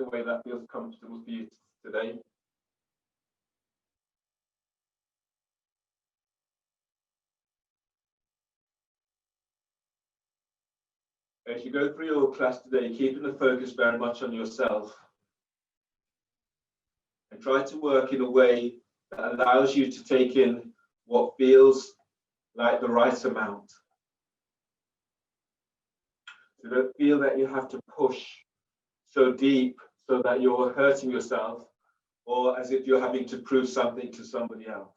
way that feels comfortable for you today. As you go through your class today, keeping the focus very much on yourself, and try to work in a way that allows you to take in what feels like the right amount. So don't feel that you have to push so deep so that you're hurting yourself, or as if you're having to prove something to somebody else.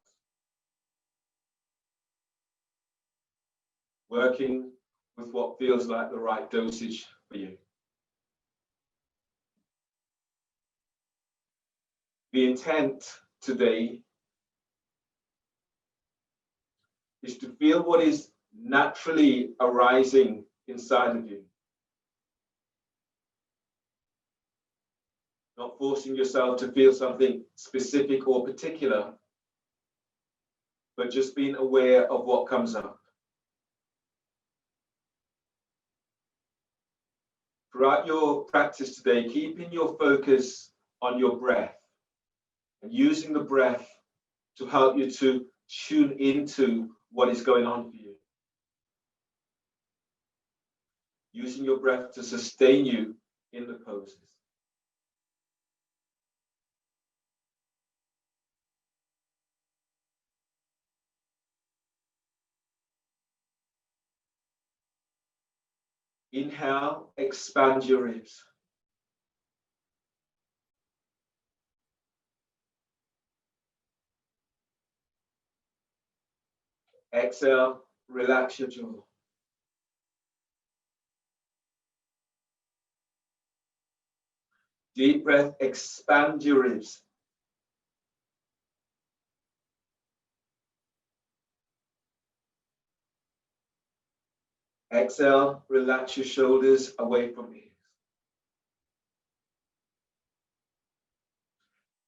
Working with what feels like the right dosage for you. The intent today is to feel what is naturally arising inside of you. Not forcing yourself to feel something specific or particular, but just being aware of what comes up. Throughout your practice today, keeping your focus on your breath and using the breath to help you to tune into what is going on for you. Using your breath to sustain you in the poses. Inhale, expand your ribs. Exhale, relax your jaw. Deep breath, expand your ribs. Exhale, relax your shoulders away from ears.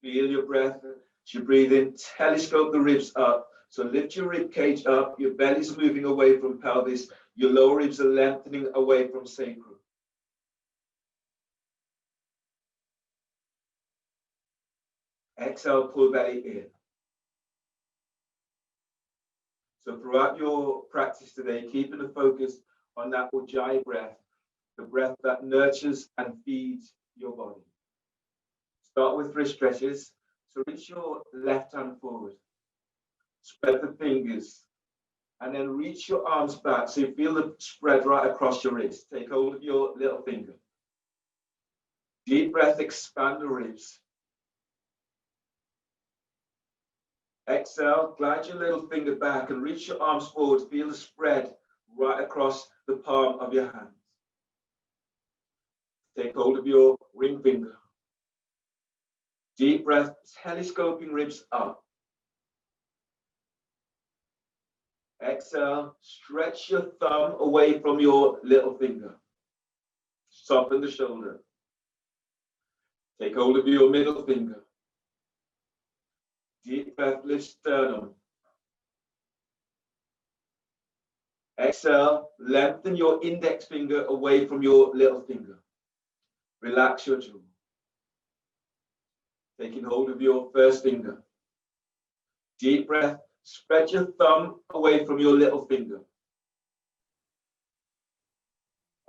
Feel your breath as you breathe in, telescope the ribs up. So lift your rib cage up, your belly's moving away from pelvis, your lower ribs are lengthening away from sacrum. Exhale, pull belly in. So throughout your practice today, keeping the focus on that Ujjayi breath, the breath that nurtures and feeds your body. Start with wrist stretches. So reach your left hand forward. Spread the fingers. And then reach your arms back so you feel the spread right across your wrist. Take hold of your little finger. Deep breath, expand the ribs. Exhale, glide your little finger back and reach your arms forward. Feel the spread right across the palm of your hands. Take hold of your ring finger. Deep breath, telescoping ribs up. Exhale, stretch your thumb away from your little finger. Soften the shoulder. Take hold of your middle finger. Deep breath, lift sternum. Exhale, lengthen your index finger away from your little finger. Relax your jaw. Taking hold of your first finger. Deep breath, spread your thumb away from your little finger.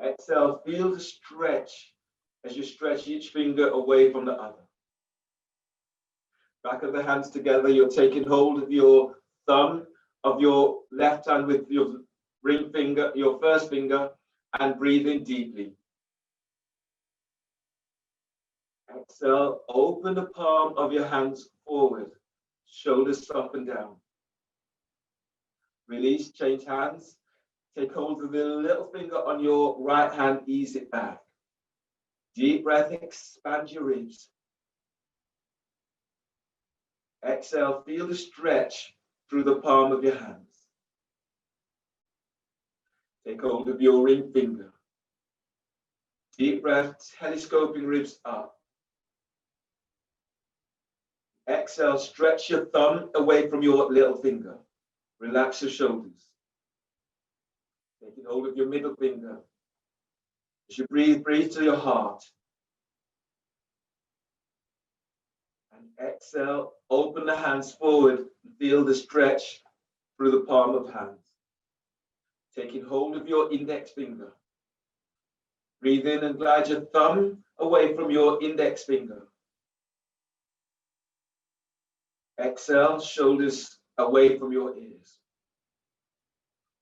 Exhale, feel the stretch as you stretch each finger away from the other. Back of the hands together, you're taking hold of your thumb of your left hand with your ring finger, your first finger, and breathing deeply. Exhale, open the palm of your hands forward, shoulders soften down. Release, change hands. Take hold of the little finger on your right hand, ease it back. Deep breath, expand your ribs. Exhale, feel the stretch through the palm of your hands. Take hold of your ring finger. Deep breath, telescoping ribs up. Exhale, stretch your thumb away from your little finger. Relax your shoulders. Taking hold of your middle finger. As you breathe, breathe to your heart. Exhale, open the hands forward and feel the stretch through the palm of hands. Taking hold of your index finger. Breathe in and glide your thumb away from your index finger. Exhale, shoulders away from your ears.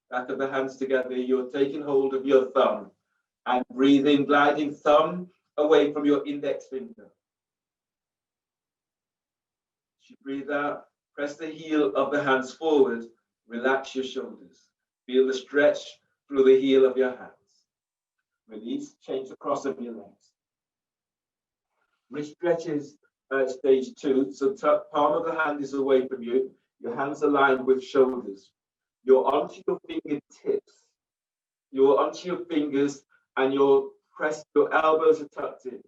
Back of the hands together, you're taking hold of your thumb and breathe in, gliding thumb away from your index finger. As you breathe out, press the heel of the hands forward, relax your shoulders. Feel the stretch through the heel of your hands. Release, change the cross of your legs. Wrist stretches, stage 2. So palm of the hand is away from you. Your hands aligned with shoulders. You're onto your fingertips. You're onto your fingers and your elbows are tucked in.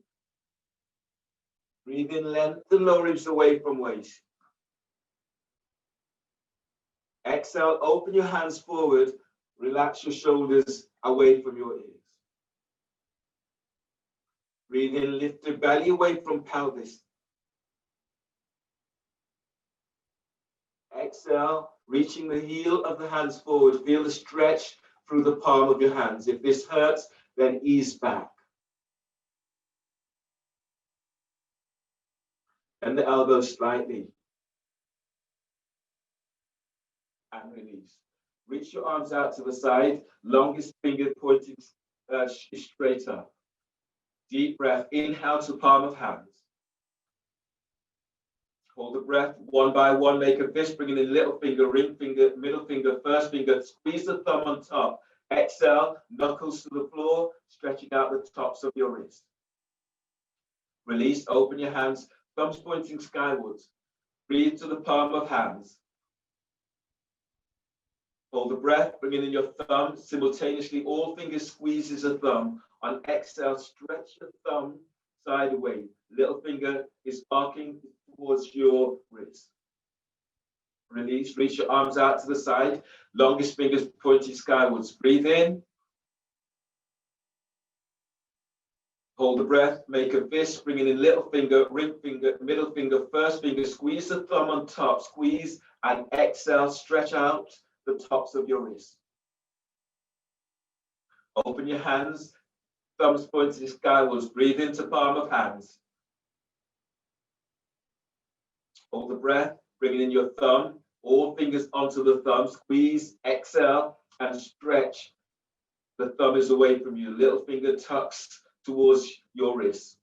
Breathe in, lengthen low ribs away from waist. Exhale, open your hands forward, relax your shoulders away from your ears. Breathe in, lift the belly away from pelvis. Exhale, reaching the heel of the hands forward. Feel the stretch through the palm of your hands. If this hurts, then ease back. And the elbows slightly. And release. Reach your arms out to the side, longest finger pointing straight up. Deep breath, inhale to palm of hands. Hold the breath, one by one, make a fist, bringing in little finger, ring finger, middle finger, first finger, squeeze the thumb on top. Exhale, knuckles to the floor, stretching out the tops of your wrist. Release, open your hands, thumbs pointing skywards. Breathe to the palm of hands. Hold the breath, bringing in your thumb, simultaneously all fingers squeezes a thumb. On exhale, stretch your thumb sideways. Little finger is arcing towards your wrist. Release, reach your arms out to the side. Longest fingers pointing skywards. Breathe in. Hold the breath, make a fist, bringing in little finger, ring finger, middle finger, first finger. Squeeze the thumb on top, squeeze, and exhale, stretch out the tops of your wrists. Open your hands, thumbs pointing skywards. Breathe into palm of hands. Hold the breath, bringing in your thumb, all fingers onto the thumb. Squeeze, exhale, and stretch. The thumb is away from you. Little finger tucks towards your wrist.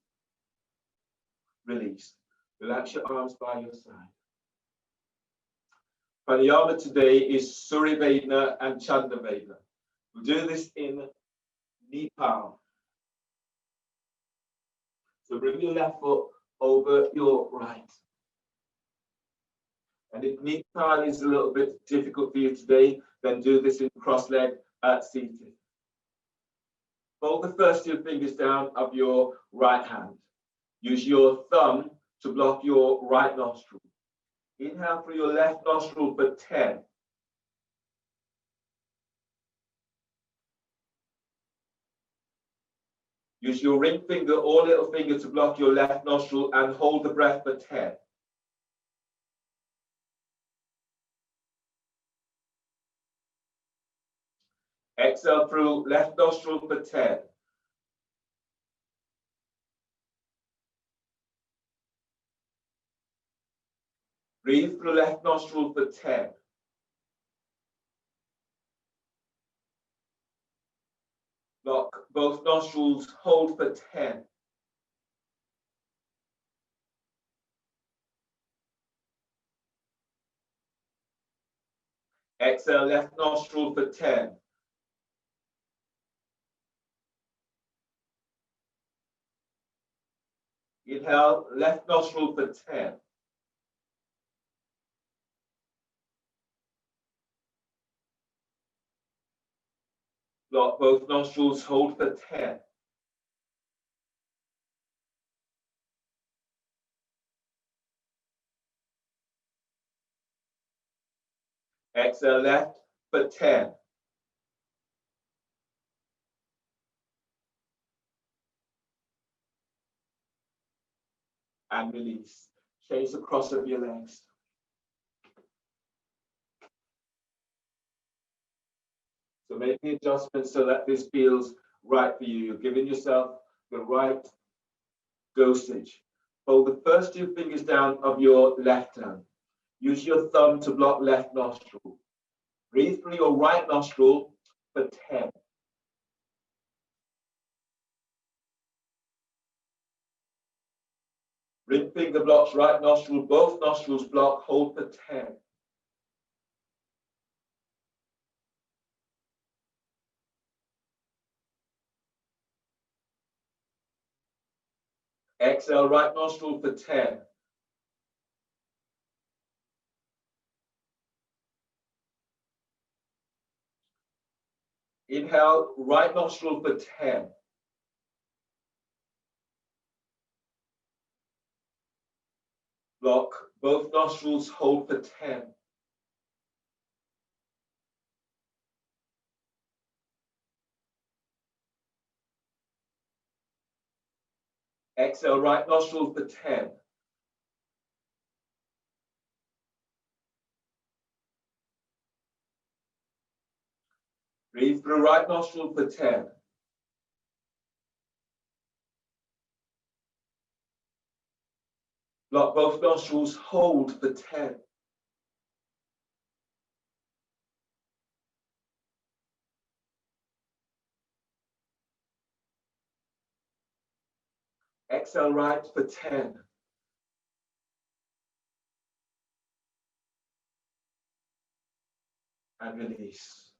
Release. Relax your arms by your side. Pranayama today is Surya Vedana and Chanda Vedana. We'll do this in knee palm. So bring your left foot over your right. And if knee palm is a little bit difficult for you today, then do this in cross leg seated. Fold the first two fingers down of your right hand. Use your thumb to block your right nostril. Inhale through your left nostril for 10. Use your ring finger or little finger to block your left nostril and hold the breath for 10. Exhale through left nostril for 10. Breathe through left nostril for 10. Lock both nostrils, hold for 10. Exhale left nostril for 10. Inhale left nostril for 10. Lock both nostrils, hold for 10. Exhale left for 10. And release. Change the cross of your legs. So make the adjustment so that this feels right for you. You're giving yourself the right dosage. Hold the first two fingers down of your left hand. Use your thumb to block left nostril. Breathe through your right nostril for 10. Ring finger blocks right nostril, both nostrils block, hold for 10. Exhale, right nostril for 10. Inhale, right nostril for 10. Block both nostrils, hold for 10. Exhale, right nostril for 10. Breathe through right nostril for 10. Block both nostrils, hold for 10. Exhale, right for 10. And release.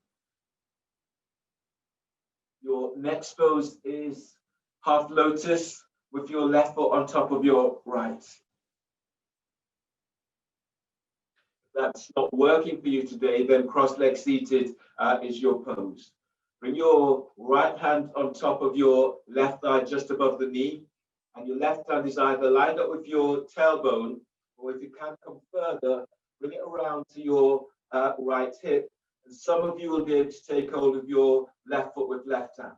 Your next pose is half lotus with your left foot on top of your right. If that's not working for you today, then cross-leg seated is your pose. Bring your right hand on top of your left thigh just above the knee, and your left hand is either lined up with your tailbone, or if you can come further, bring it around to your right hip. And some of you will be able to take hold of your left foot with left hand.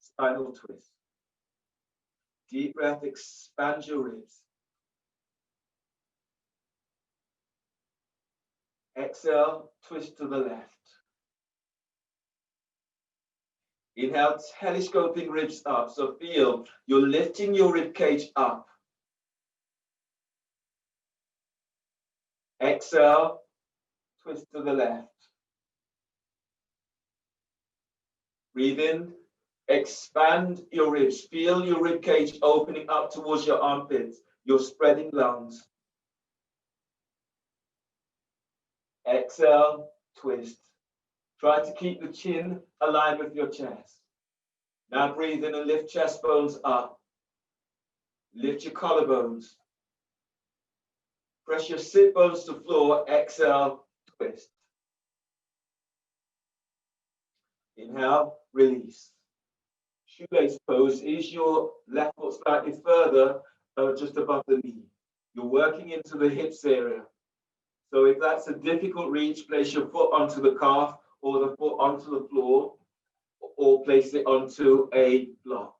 Spinal twist. Deep breath, expand your ribs. Exhale, twist to the left. Inhale, telescoping ribs up. So feel you're lifting your rib cage up. Exhale, twist to the left. Breathe in, expand your ribs. Feel your rib cage opening up towards your armpits. You're spreading lungs. Exhale, twist. Try to keep the chin aligned with your chest. Now breathe in and lift chest bones up. Lift your collarbones. Press your sit bones to floor. Exhale, twist. Inhale, release. Shoelace pose is your left foot slightly further, just above the knee. You're working into the hips area. So if that's a difficult reach, place your foot onto the calf or the foot onto the floor, or place it onto a block.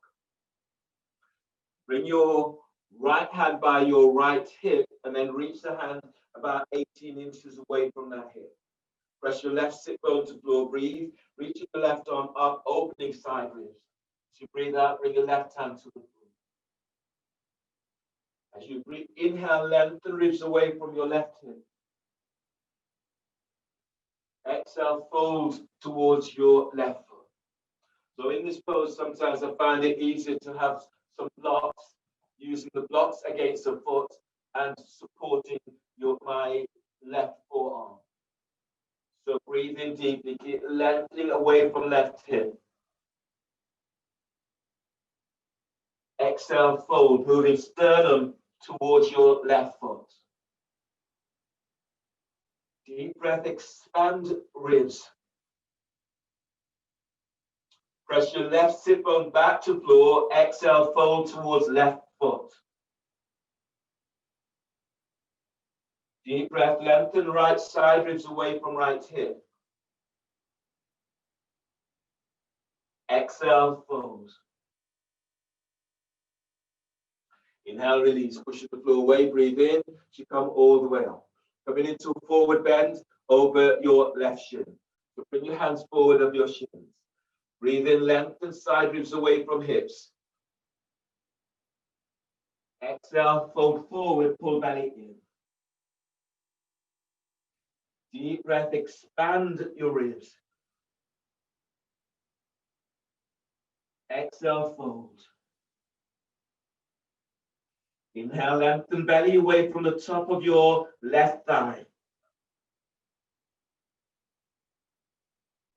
Bring your right hand by your right hip and then reach the hand about 18 inches away from that hip. Press your left sit bone to floor, breathe, reaching the left arm up, opening side ribs. As you breathe out, bring your left hand to the floor. As you breathe, inhale, lengthen ribs away from your left hip. Exhale, fold towards your left foot. So in this pose, sometimes I find it easier to have some blocks, using the blocks against the foot and supporting my left forearm. So breathe in deeply, keep lengthening away from left hip. Exhale, fold, moving sternum towards your left foot. Deep breath, expand ribs. Press your left sit bone back to floor. Exhale, fold towards left foot. Deep breath, lengthen right side ribs away from right hip. Exhale, fold. Inhale, release, pushing the floor away, breathe in, you come all the way up. Coming into a forward bend over your left shin. So bring your hands forward of your shins. Breathe in, lengthen side ribs away from hips. Exhale, fold forward, pull belly in. Deep breath, expand your ribs. Exhale, fold. Inhale, lengthen belly away from the top of your left thigh.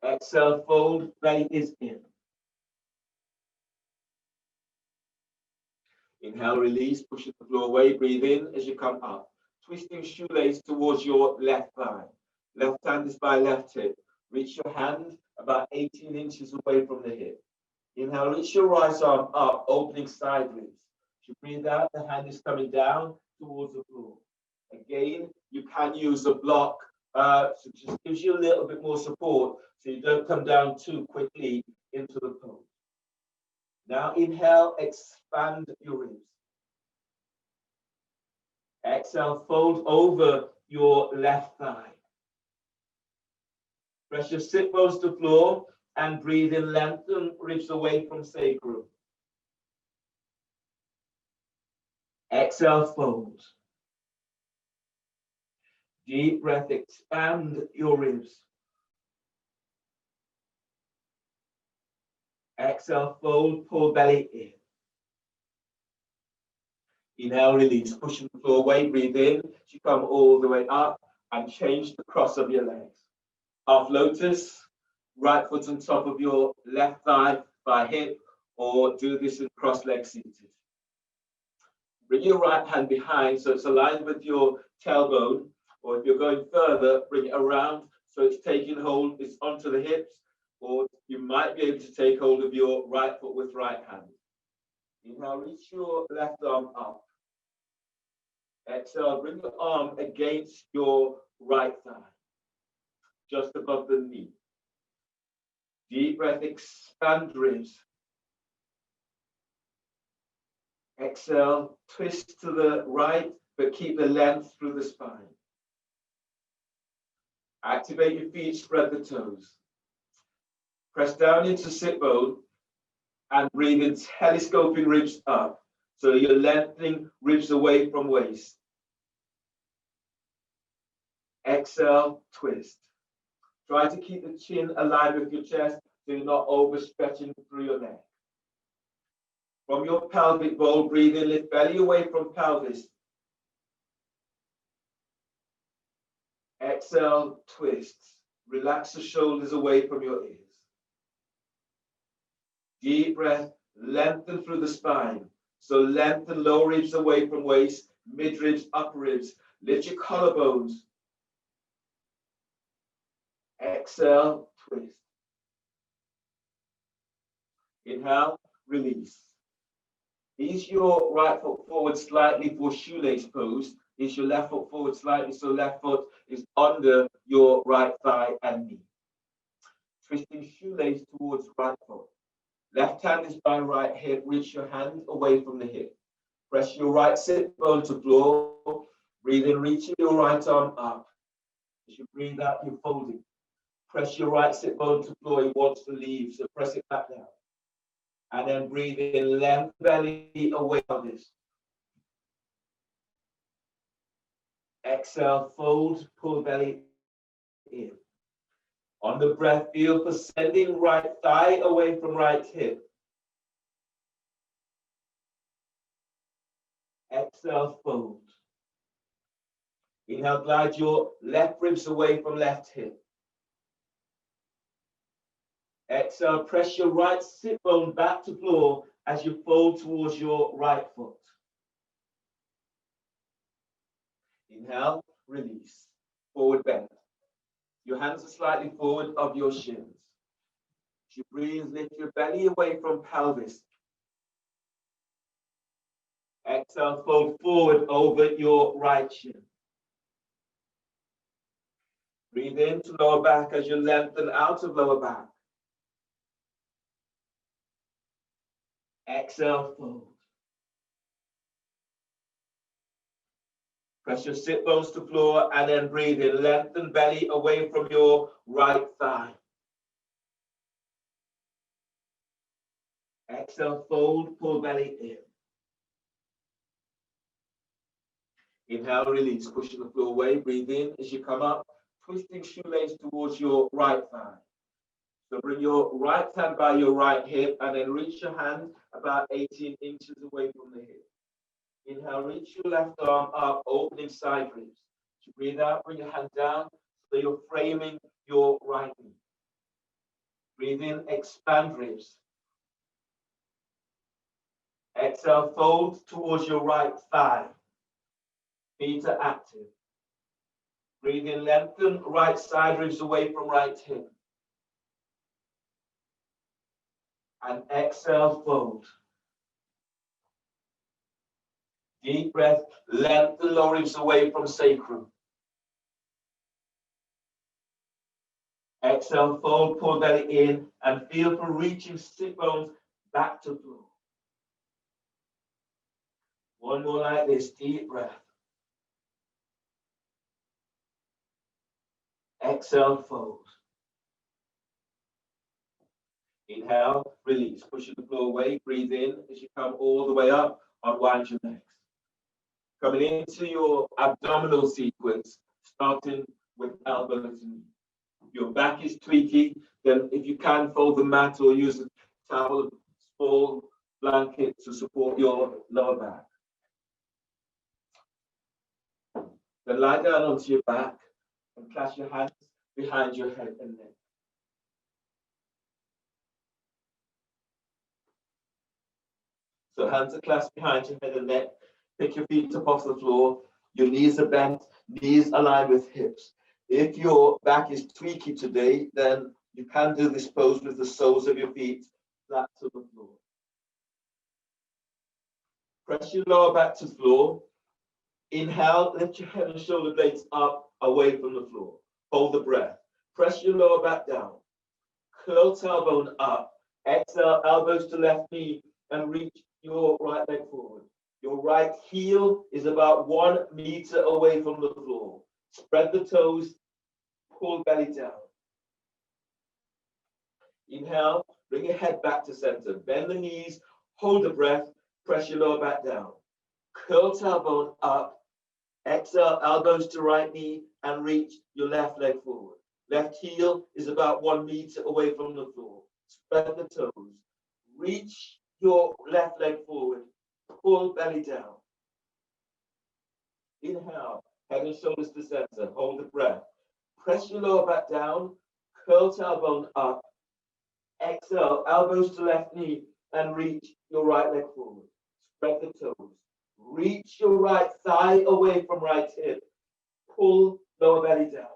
Exhale, fold, belly is in. Inhale, release, pushing the floor away, breathe in as you come up. Twisting shoelace towards your left thigh. Left hand is by left hip. Reach your hand about 18 inches away from the hip. Inhale, reach your right arm up, opening side ribs. As you breathe out, the hand is coming down towards the floor. Again, you can use a block, so it just gives you a little bit more support so you don't come down too quickly into the pose. Now inhale, expand your ribs. Exhale, fold over your left thigh. Press your sit bones to floor and breathe in, lengthen ribs away from sacrum. Exhale, fold. Deep breath, expand your ribs. Exhale, fold, pull belly in. Inhale, release, pushing the floor away, breathe in, you come all the way up and change the cross of your legs. Half lotus, right foot on top of your left thigh by hip, or do this in cross leg seated. Bring your right hand behind so it's aligned with your tailbone, or if you're going further, bring it around so it's taking hold, it's onto the hips, or you might be able to take hold of your right foot with right hand. Inhale, reach your left arm up. Exhale, bring your arm against your right thigh, just above the knee. Deep breath, expand ribs. Exhale, twist to the right, but keep the length through the spine. Activate your feet, spread the toes. Press down into sit bone and breathe in, telescoping ribs up. So you're lengthening ribs away from waist. Exhale, twist. Try to keep the chin aligned with your chest so you're not overstretching through your neck. From your pelvic bowl, breathe in, lift belly away from pelvis. Exhale, twist. Relax the shoulders away from your ears. Deep breath, lengthen through the spine. So lengthen lower ribs away from waist, mid ribs, upper ribs. Lift your collarbones. Exhale, twist. Inhale, release. Ease your right foot forward slightly for shoelace pose. Ease your left foot forward slightly so left foot is under your right thigh and knee. Twisting shoelace towards right foot. Left hand is by right hip. Reach your hand away from the hip. Press your right sit bone to floor. Breathe in, reaching your right arm up. As you breathe out, you're folding. Press your right sit bone to floor. It wants to leave, so press it back down. And then breathe in, length belly away from this. Exhale, fold, pull belly in. On the breath, feel for sending right thigh away from right hip. Exhale, fold. Inhale, glide your left ribs away from left hip. Exhale, press your right sit bone back to floor as you fold towards your right foot. Inhale, release, forward bend. Your hands are slightly forward of your shins. As you breathe, lift your belly away from pelvis. Exhale, fold forward over your right shin. Breathe into lower back as you lengthen out of lower back. Exhale, fold. Press your sit bones to floor and then breathe in. Lengthen belly away from your right thigh. Exhale, fold, pull belly in. Inhale, release, pushing the floor away. Breathe in as you come up, twisting shoelace towards your right thigh. So bring your right hand by your right hip and then reach your hand about 18 inches away from the hip. Inhale, reach your left arm up, opening side ribs. As you breathe out, bring your hand down so you're framing your right knee. Breathe in, expand ribs. Exhale, fold towards your right thigh. Feet are active. Breathe in, lengthen right side ribs away from right hip. And exhale, fold. Deep breath, lengthen lower ribs away from sacrum. Exhale, fold, pull belly in, and feel for reaching sit bones back to floor. One more like this, deep breath. Exhale, fold. Inhale, release, pushing the floor away, breathe in as you come all the way up, unwind your legs. Coming into your abdominal sequence, starting with elbows and knees. Your back is tweaky, then if you can, fold the mat or use a towel, small blanket to support your lower back. Then lie down onto your back and clasp your hands behind your head and neck. So hands are clasped behind your head and neck. Pick your feet up off the floor. Your knees are bent, knees aligned with hips. If your back is tweaky today, then you can do this pose with the soles of your feet flat to the floor. Press your lower back to the floor. Inhale, lift your head and shoulder blades up away from the floor. Hold the breath. Press your lower back down. Curl tailbone up. Exhale, elbows to left knee and reach your right leg forward. Your right heel is about 1 meter away from the floor. Spread the toes, pull belly down. Inhale, bring your head back to center. Bend the knees, hold the breath, press your lower back down. Curl tailbone up. Exhale, elbows to right knee and reach your left leg forward. Left heel is about 1 meter away from the floor. Spread the toes. Reach your left leg forward. Pull belly down. Inhale, head and shoulders to center. Hold the breath. Press your lower back down. Curl tailbone up. Exhale, elbows to left knee and reach your right leg forward. Spread the toes. Reach your right thigh away from right hip. Pull lower belly down.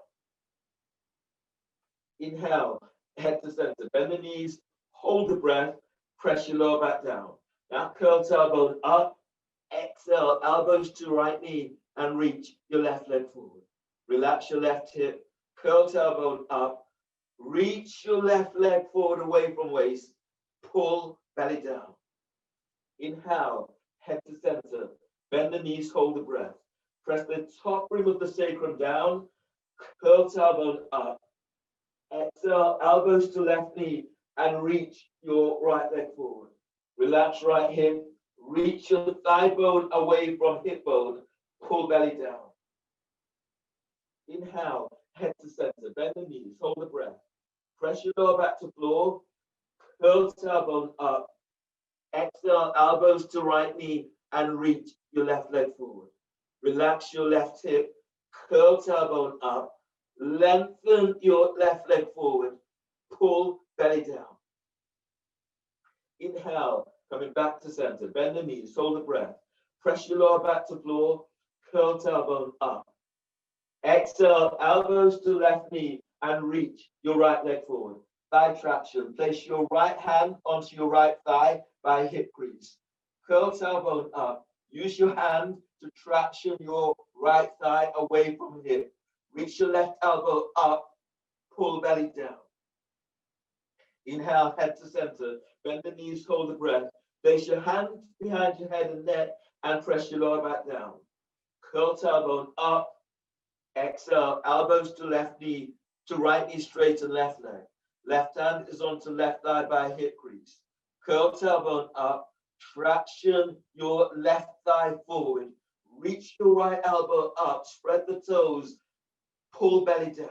Inhale, head to center. Bend the knees. Hold the breath. Press your lower back down. Now curl tailbone up. Exhale, elbows to right knee and reach your left leg forward. Relax your left hip. Curl tailbone up. Reach your left leg forward away from waist. Pull belly down. Inhale, head to center. Bend the knees, hold the breath. Press the top rim of the sacrum down. Curl tailbone up. Exhale, elbows to left knee and reach your right leg forward. Relax right hip. Reach your thigh bone away from hip bone. Pull belly down. Inhale, head to center. Bend the knees, hold the breath. Press your lower back to floor. Curl tailbone up. Exhale, elbows to right knee and reach your left leg forward. Relax your left hip. Curl tailbone up. Lengthen your left leg forward. Pull belly down. Inhale, coming back to center. Bend the knees, hold the breath. Press your lower back to floor. Curl tailbone up. Exhale, elbows to left knee and reach your right leg forward. Thigh traction. Place your right hand onto your right thigh by hip crease. Curl tailbone up. Use your hand to traction your right thigh away from hip. Reach your left elbow up. Pull belly down. Inhale, head to center. Bend the knees, hold the breath. Place your hands behind your head and neck and press your lower back down. curl tailbone up. Exhale, elbows to left knee, to right knee straight and left leg. Left hand is onto left thigh by hip crease. Curl tailbone up, traction your left thigh forward. Reach your right elbow up, spread the toes, pull belly down.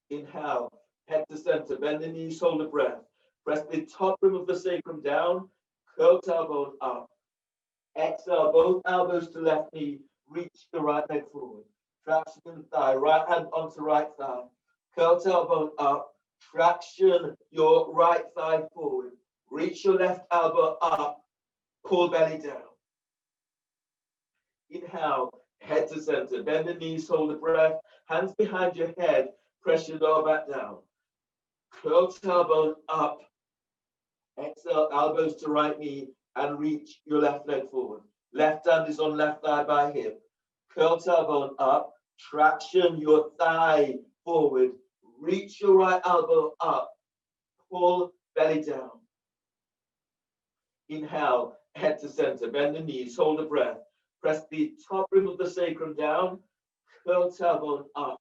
Inhale, head to center, bend the knees, hold the breath. Press the top rim of the sacrum down, curl tailbone up. Exhale, both elbows to left knee, reach the right leg forward. Traction in the thigh, right hand onto right thigh. Curl tailbone up, traction your right thigh forward. Reach your left elbow up, pull belly down. Inhale, head to center, bend the knees, hold the breath. Hands behind your head, press your lower back down. Curl tailbone up. Exhale, elbows to right knee and reach your left leg forward. Left hand is on left thigh by hip. Curl tailbone up. Traction your thigh forward. Reach your right elbow up. Pull belly down. Inhale, head to center. Bend the knees. Hold the breath. Press the top rim of the sacrum down. Curl tailbone up.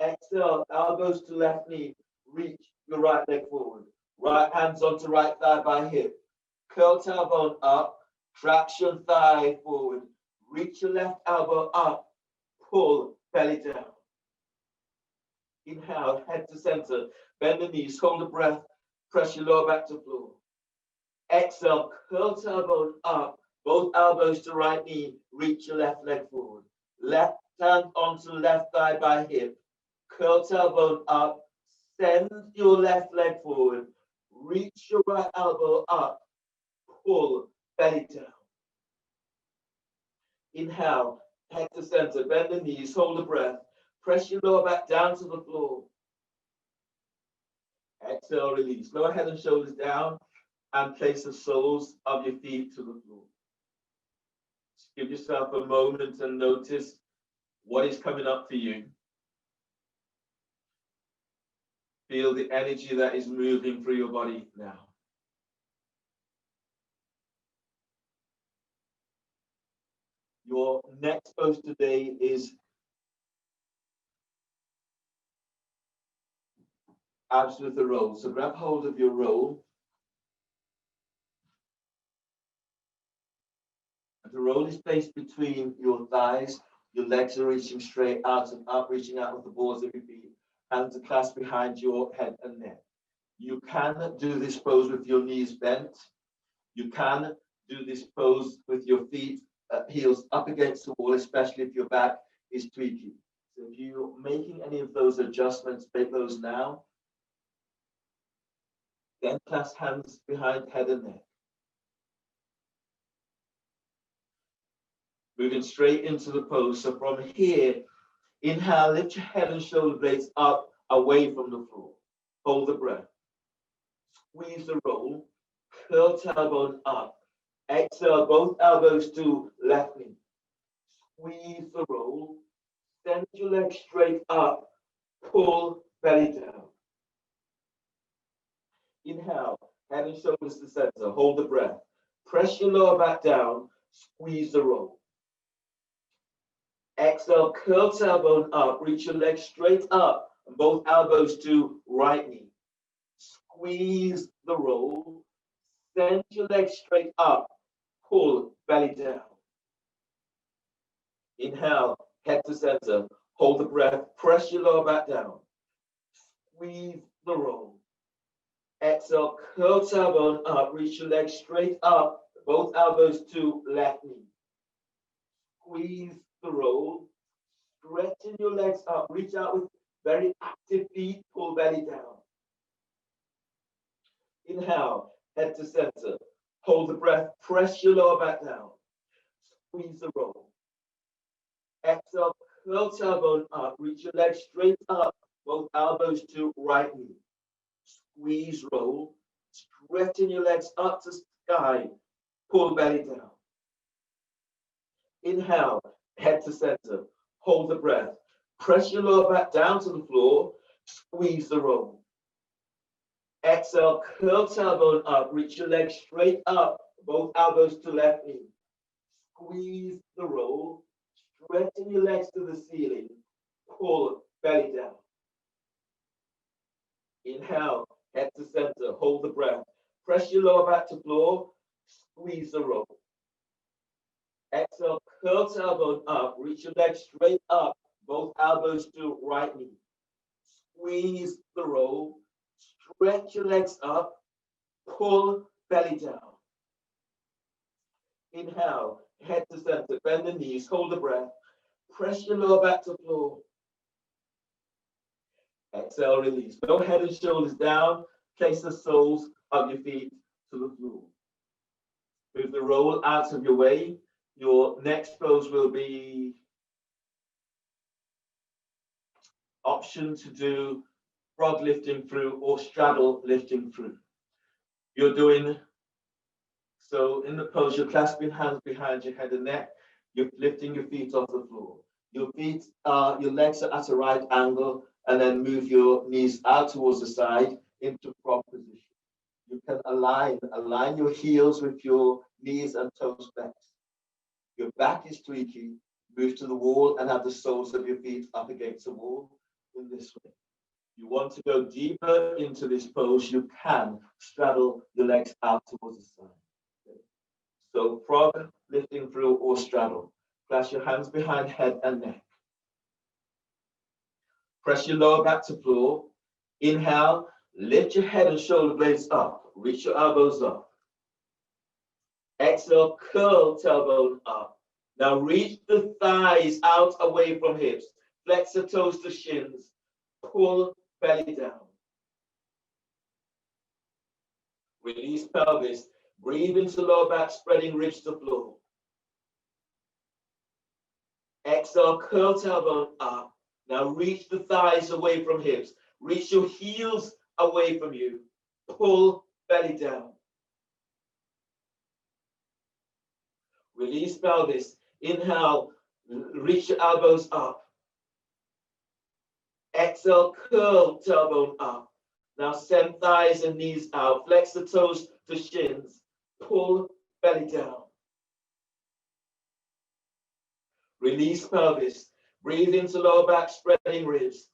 Exhale, elbows to left knee. Reach your right leg forward. Right hands onto right thigh by hip. Curl tailbone up. Traction thigh forward. Reach your left elbow up. Pull belly down. Inhale, head to center. Bend the knees. Hold the breath. Press your lower back to floor. Exhale, curl tailbone up. Both elbows to right knee. Reach your left leg forward. Left hand onto left thigh by hip. Curl tailbone up. Send your left leg forward. Reach your right elbow up. Pull belly down. Inhale, head to center. Bend the knees. Hold the breath. Press your lower back down to the floor. Exhale, release. Lower head and shoulders down and place the soles of your feet to the floor. Just give yourself a moment and notice what is coming up for you. Feel the energy that is moving through your body now. Your next pose today is abs with the roll. So grab hold of your roll. The roll is placed between your thighs. Your legs are reaching straight out and up, reaching out with the balls of your feet. Hands are clasped behind your head and neck. You can do this pose with your knees bent. You can do this pose with your feet, heels up against the wall, especially if your back is tweaking. So if you're making any of those adjustments, make those now. Then clasp hands behind head and neck. Moving straight into the pose. So from here, inhale, lift your head and shoulder blades up, away from the floor. Hold the breath. Squeeze the roll. Curl tailbone up. Exhale, both elbows to left knee. Squeeze the roll. Send your legs straight up. Pull belly down. Inhale, head and shoulders to center. Hold the breath. Press your lower back down. Squeeze the roll. Exhale, curl tailbone up. Reach your legs straight up. And both elbows to right knee. Squeeze the roll. Send your legs straight up. Pull belly down. Inhale, head to center. Hold the breath. Press your lower back down. Squeeze the roll. Exhale, curl tailbone up. Reach your legs straight up. Both elbows to left knee. Squeeze the roll. Stretching your legs up. Reach out with very active feet. Pull belly down. Inhale, head to center. Hold the breath. Press your lower back down. Squeeze the roll. Exhale, curl tailbone up. Reach your legs straight up. Both elbows to right knee. Squeeze roll. Stretching your legs up to sky. Pull belly down. Inhale, head to center. Hold the breath. Press your lower back down to the floor. Squeeze the roll. Exhale, curl tailbone up. Reach your legs straight up. Both elbows to left knee. squeeze the roll, stretching your legs to the ceiling, pull belly down. Inhale, head to center, hold the breath. Press your lower back to floor, squeeze the roll. Exhale, curl tailbone up, reach your legs straight up, both elbows to right knee. Squeeze the roll, stretch your legs up, pull belly down. Inhale, head to center, bend the knees, hold the breath. Press your lower back to floor. Exhale, release. No head and shoulders down. Place the soles of your feet to the floor. Move the roll out of your way. Your next pose will be option to do frog lifting through or straddle lifting through. You're doing so in the pose, you're clasping hands behind your head and neck. You're lifting your feet off the floor. Your legs are at a right angle, and then move your knees out towards the side into frog position. You can align your heels with your knees and toes flexed. Your back is tweaky. Move to the wall and have the soles of your feet up against the wall in this way. You want to go deeper into this pose, you can straddle your legs out towards the side. Okay. So frog, lifting through or straddle. Clasp your hands behind head and neck. Press your lower back to floor. Inhale, lift your head and shoulder blades up. Reach your elbows up. Exhale, curl tailbone up. Now reach the thighs out away from hips. Flex the toes to shins. Pull belly down. Release pelvis. Breathe into lower back, spreading ribs to floor. Exhale, curl tailbone up. Now reach the thighs away from hips. Reach your heels away from you. Pull belly down. Release pelvis. Inhale, reach your elbows up. Exhale, curl tailbone up. Now send thighs and knees out. Flex the toes to shins. Pull belly down. Release pelvis. Breathe into lower back, spreading ribs.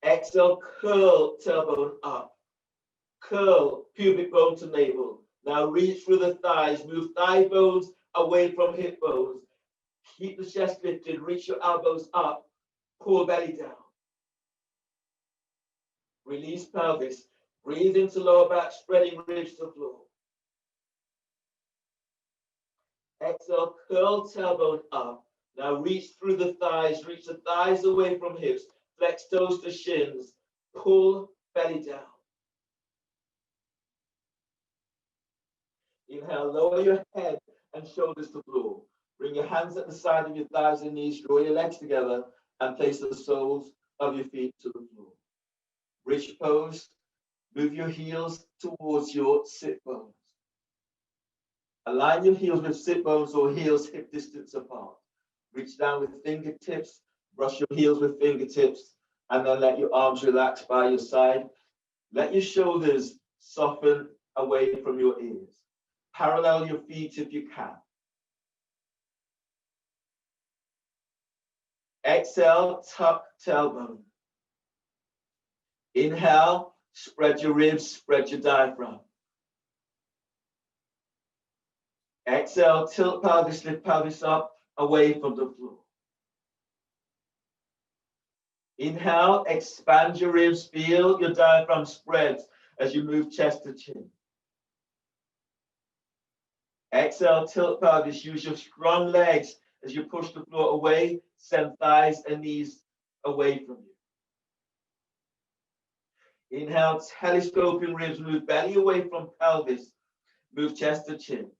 Exhale, curl tailbone up. Curl pubic bone to navel. Now reach through the thighs. Move thigh bones away from hip bones. Keep the chest lifted. Reach your elbows up. Pull belly down. Release pelvis. Breathe into lower back, spreading ribs to floor. Exhale, curl tailbone up. Now reach through the thighs. Reach the thighs away from hips. Flex toes to shins. Pull belly down. Inhale, lower your head and shoulders to floor. Bring your hands at the side of your thighs and knees. Draw your legs together and place the soles of your feet to the floor. Bridge pose. Move your heels towards your sit bones. Align your heels with sit bones or heels hip distance apart. Reach down with fingertips. Brush your heels with fingertips. And then let your arms relax by your side. Let your shoulders soften away from your ears. Parallel your feet if you can. Exhale, tuck tailbone. Inhale, spread your ribs, spread your diaphragm. Exhale, tilt pelvis, lift pelvis up, away from the floor. Inhale, expand your ribs, feel your diaphragm spread as you move chest to chin. Exhale, tilt pelvis, use your strong legs as you push the floor away, send thighs and knees away from you. Inhale, telescoping ribs, move belly away from pelvis, move chest to chin.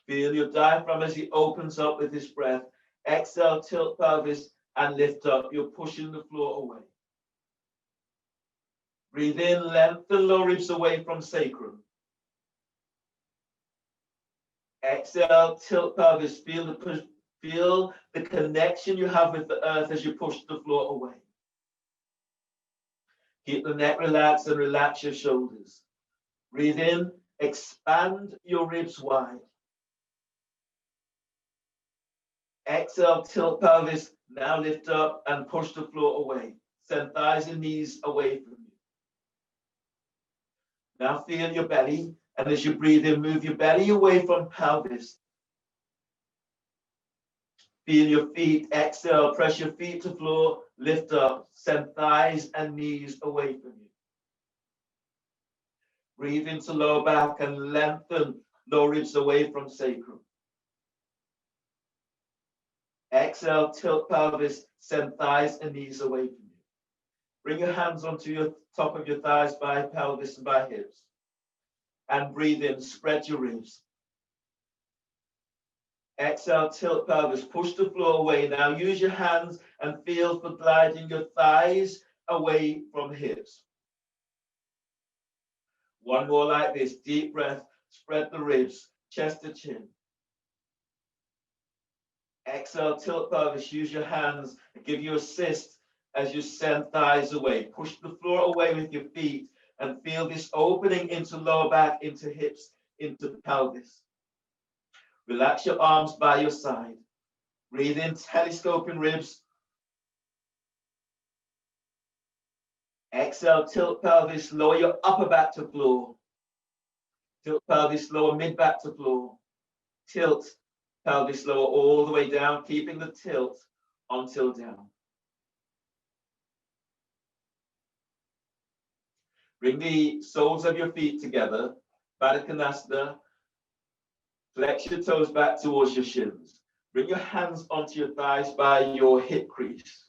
Feel your diaphragm as it opens up with this breath. Exhale, tilt pelvis and lift up. You're pushing the floor away. Breathe in, lengthen low ribs away from sacrum. Exhale, tilt pelvis. Feel the connection you have with the earth as you push the floor away. Keep the neck relaxed and relax your shoulders. Breathe in, Expand your ribs wide. Exhale, tilt pelvis. Now lift up and push the floor away. Send thighs and knees away from you. Now feel your belly, and as you breathe in, move your belly away from pelvis. Feel your feet. Exhale, press your feet to floor. Lift up. Send thighs and knees away from you. Breathe into lower back and lengthen lower ribs away from sacrum. Exhale, tilt pelvis, send thighs and knees away from you. Bring your hands onto your top of your thighs by pelvis and by hips. And breathe in, spread your ribs. Exhale, tilt pelvis, push the floor away. Now use your hands and feel for gliding your thighs away from hips. One more like this, deep breath, spread the ribs, chest to chin. Exhale, tilt pelvis, use your hands and give you assist as you send thighs away. Push the floor away with your feet and feel this opening into lower back, into hips, into pelvis. Relax your arms by your side. Breathe in, telescoping ribs. Exhale, tilt pelvis, lower your upper back to floor. Tilt pelvis, lower mid back to floor. Tilt pelvis, lower all the way down, keeping the tilt until down. Bring the soles of your feet together, Baddha Konasana. Flex your toes back towards your shins. Bring your hands onto your thighs by your hip crease.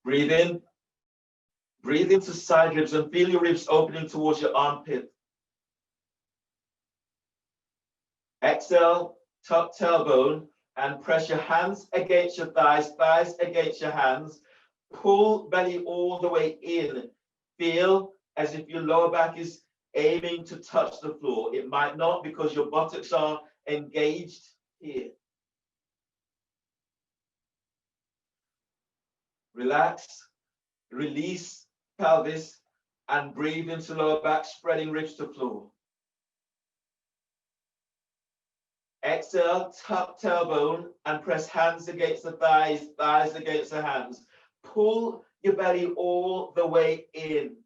Breathe in. Breathe into side ribs and feel your ribs opening towards your armpit. Exhale, tuck tailbone and press your hands against your thighs, thighs against your hands. Pull belly all the way in. Feel as if your lower back is aiming to touch the floor. It might not because your buttocks are engaged here. Relax, release pelvis and breathe into lower back, spreading ribs to floor. Exhale, tuck tailbone and press hands against the thighs, thighs against the hands. Pull your belly all the way in.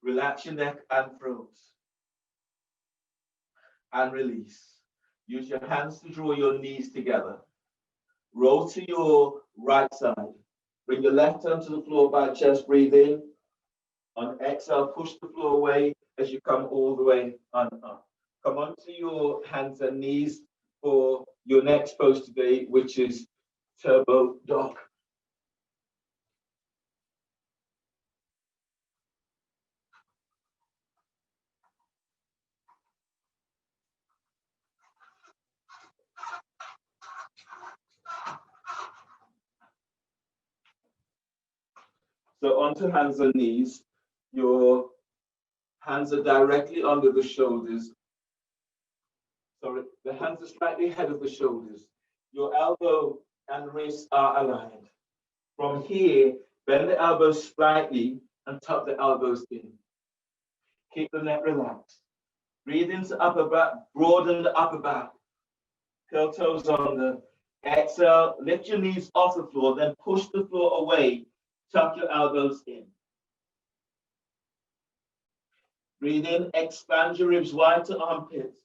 Relax your neck and throat. And release. Use your hands to draw your knees together. Roll to your right side. Bring your left hand to the floor by chest. Breathe in. On exhale, push the floor away as you come all the way on up. Come onto your hands and knees for your next pose today, which is Turbo Dog. So onto hands and knees. Your hands are directly under the shoulders. Sorry, the hands are slightly ahead of the shoulders. Your elbow and wrist are aligned. From here, bend the elbows slightly and tuck the elbows in. Keep the neck relaxed. Breathe into upper back, broaden the upper back. Curl toes under. Exhale, lift your knees off the floor, then push the floor away. Tuck your elbows in. Breathe in, expand your ribs wide to armpits.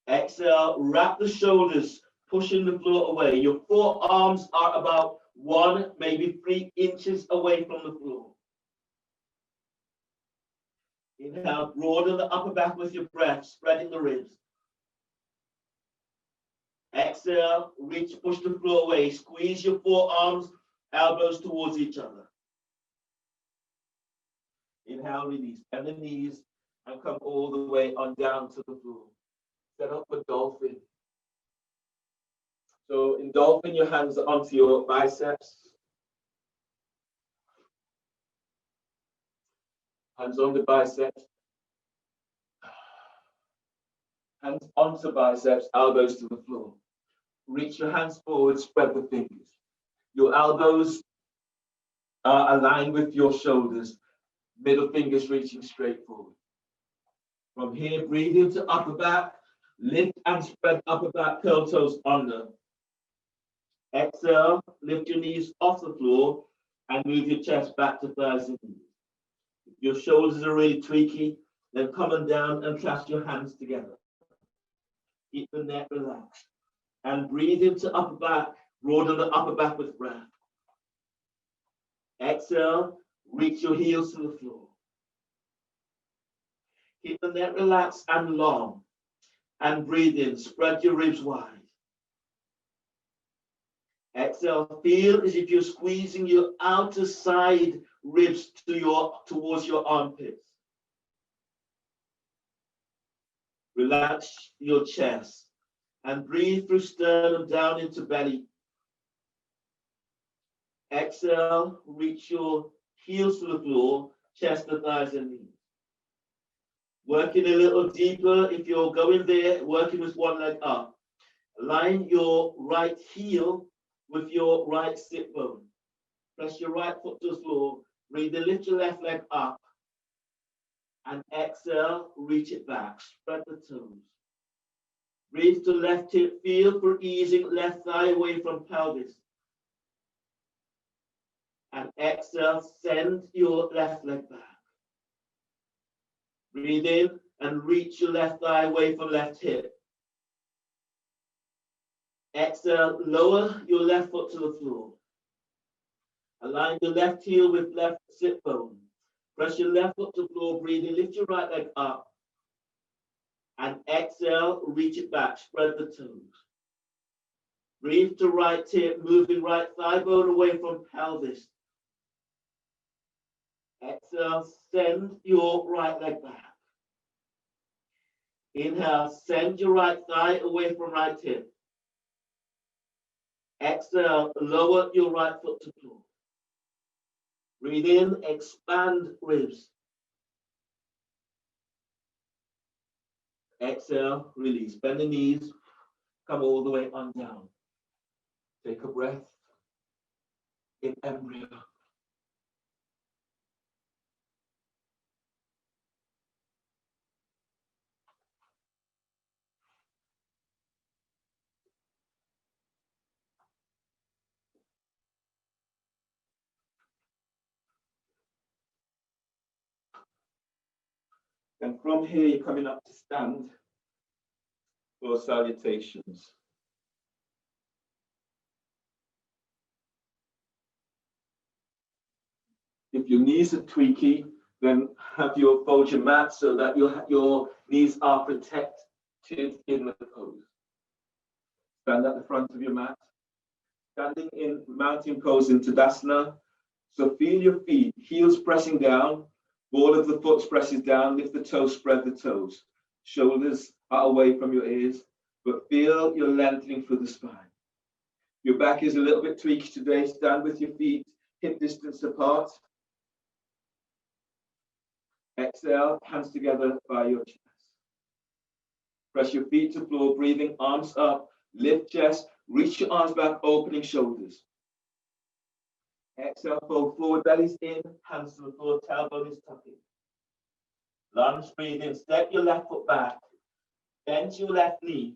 Exhale, wrap the shoulders, pushing the floor away. Your forearms are about 1, maybe 3 inches away from the floor. Inhale, broaden the upper back with your breath, spreading the ribs. Exhale, reach, push the floor away. Squeeze your forearms, elbows towards each other. Inhale, release. Bend the knees and come all the way on down to the floor. Set up for dolphin. So in dolphin, your hands are onto your biceps. Hands on the biceps. Hands onto biceps, elbows to the floor. Reach your hands forward, spread the fingers. Your elbows are aligned with your shoulders, middle fingers reaching straight forward. From here, breathe into upper back, lift and spread upper back, curl toes under. Exhale, lift your knees off the floor and move your chest back to thighs and knees. If your shoulders are really tweaky, then come on down and clasp your hands together. Keep the neck relaxed. And breathe into upper back, broaden the upper back with breath. Exhale, reach your heels to the floor. Keep the neck relaxed and long. And breathe in, spread your ribs wide. Exhale, feel as if you're squeezing your outer side ribs towards your armpits. Relax your chest and breathe through sternum down into belly. Exhale, reach your heels to the floor, chest to thighs and knees. Working a little deeper, if you're going there, working with one leg up. Align your right heel with your right sit bone. Press your right foot to the floor. Breathe and lift your left leg up. And exhale, reach it back. Spread the toes. Breathe to left hip. Feel for easing left thigh away from pelvis. And exhale, send your left leg back. Breathe in and reach your left thigh away from left hip. Exhale, lower your left foot to the floor. Align your left heel with left sit bone. Press your left foot to the floor, breathe in, lift your right leg up. And exhale, reach it back, spread the toes. Breathe to right hip, moving right thigh bone away from pelvis. Exhale, send your right leg back. Inhale, send your right thigh away from right hip. Exhale, lower your right foot to floor. Breathe in, expand ribs. Exhale, release. Bend the knees, come all the way on down. Take a breath in embryo. And from here, you're coming up to stand for salutations. If your knees are tweaky, then have your fold your mat so that your knees are protected in the pose. Stand at the front of your mat. Standing in mountain pose in Tadasana. So feel your feet, heels pressing down. Ball of the foot presses down, lift the toes, spread the toes. Shoulders are away from your ears, but feel your lengthening through the spine. Your back is a little bit tweaked today. Stand with your feet hip distance apart. Exhale, hands together by your chest. Press your feet to floor, breathing, arms up, lift chest, reach your arms back, opening shoulders. Exhale, fold forward, bellies in, hands to the floor, tailbone is tucking. Lunge, breathe in, step your left foot back, bend your left knee,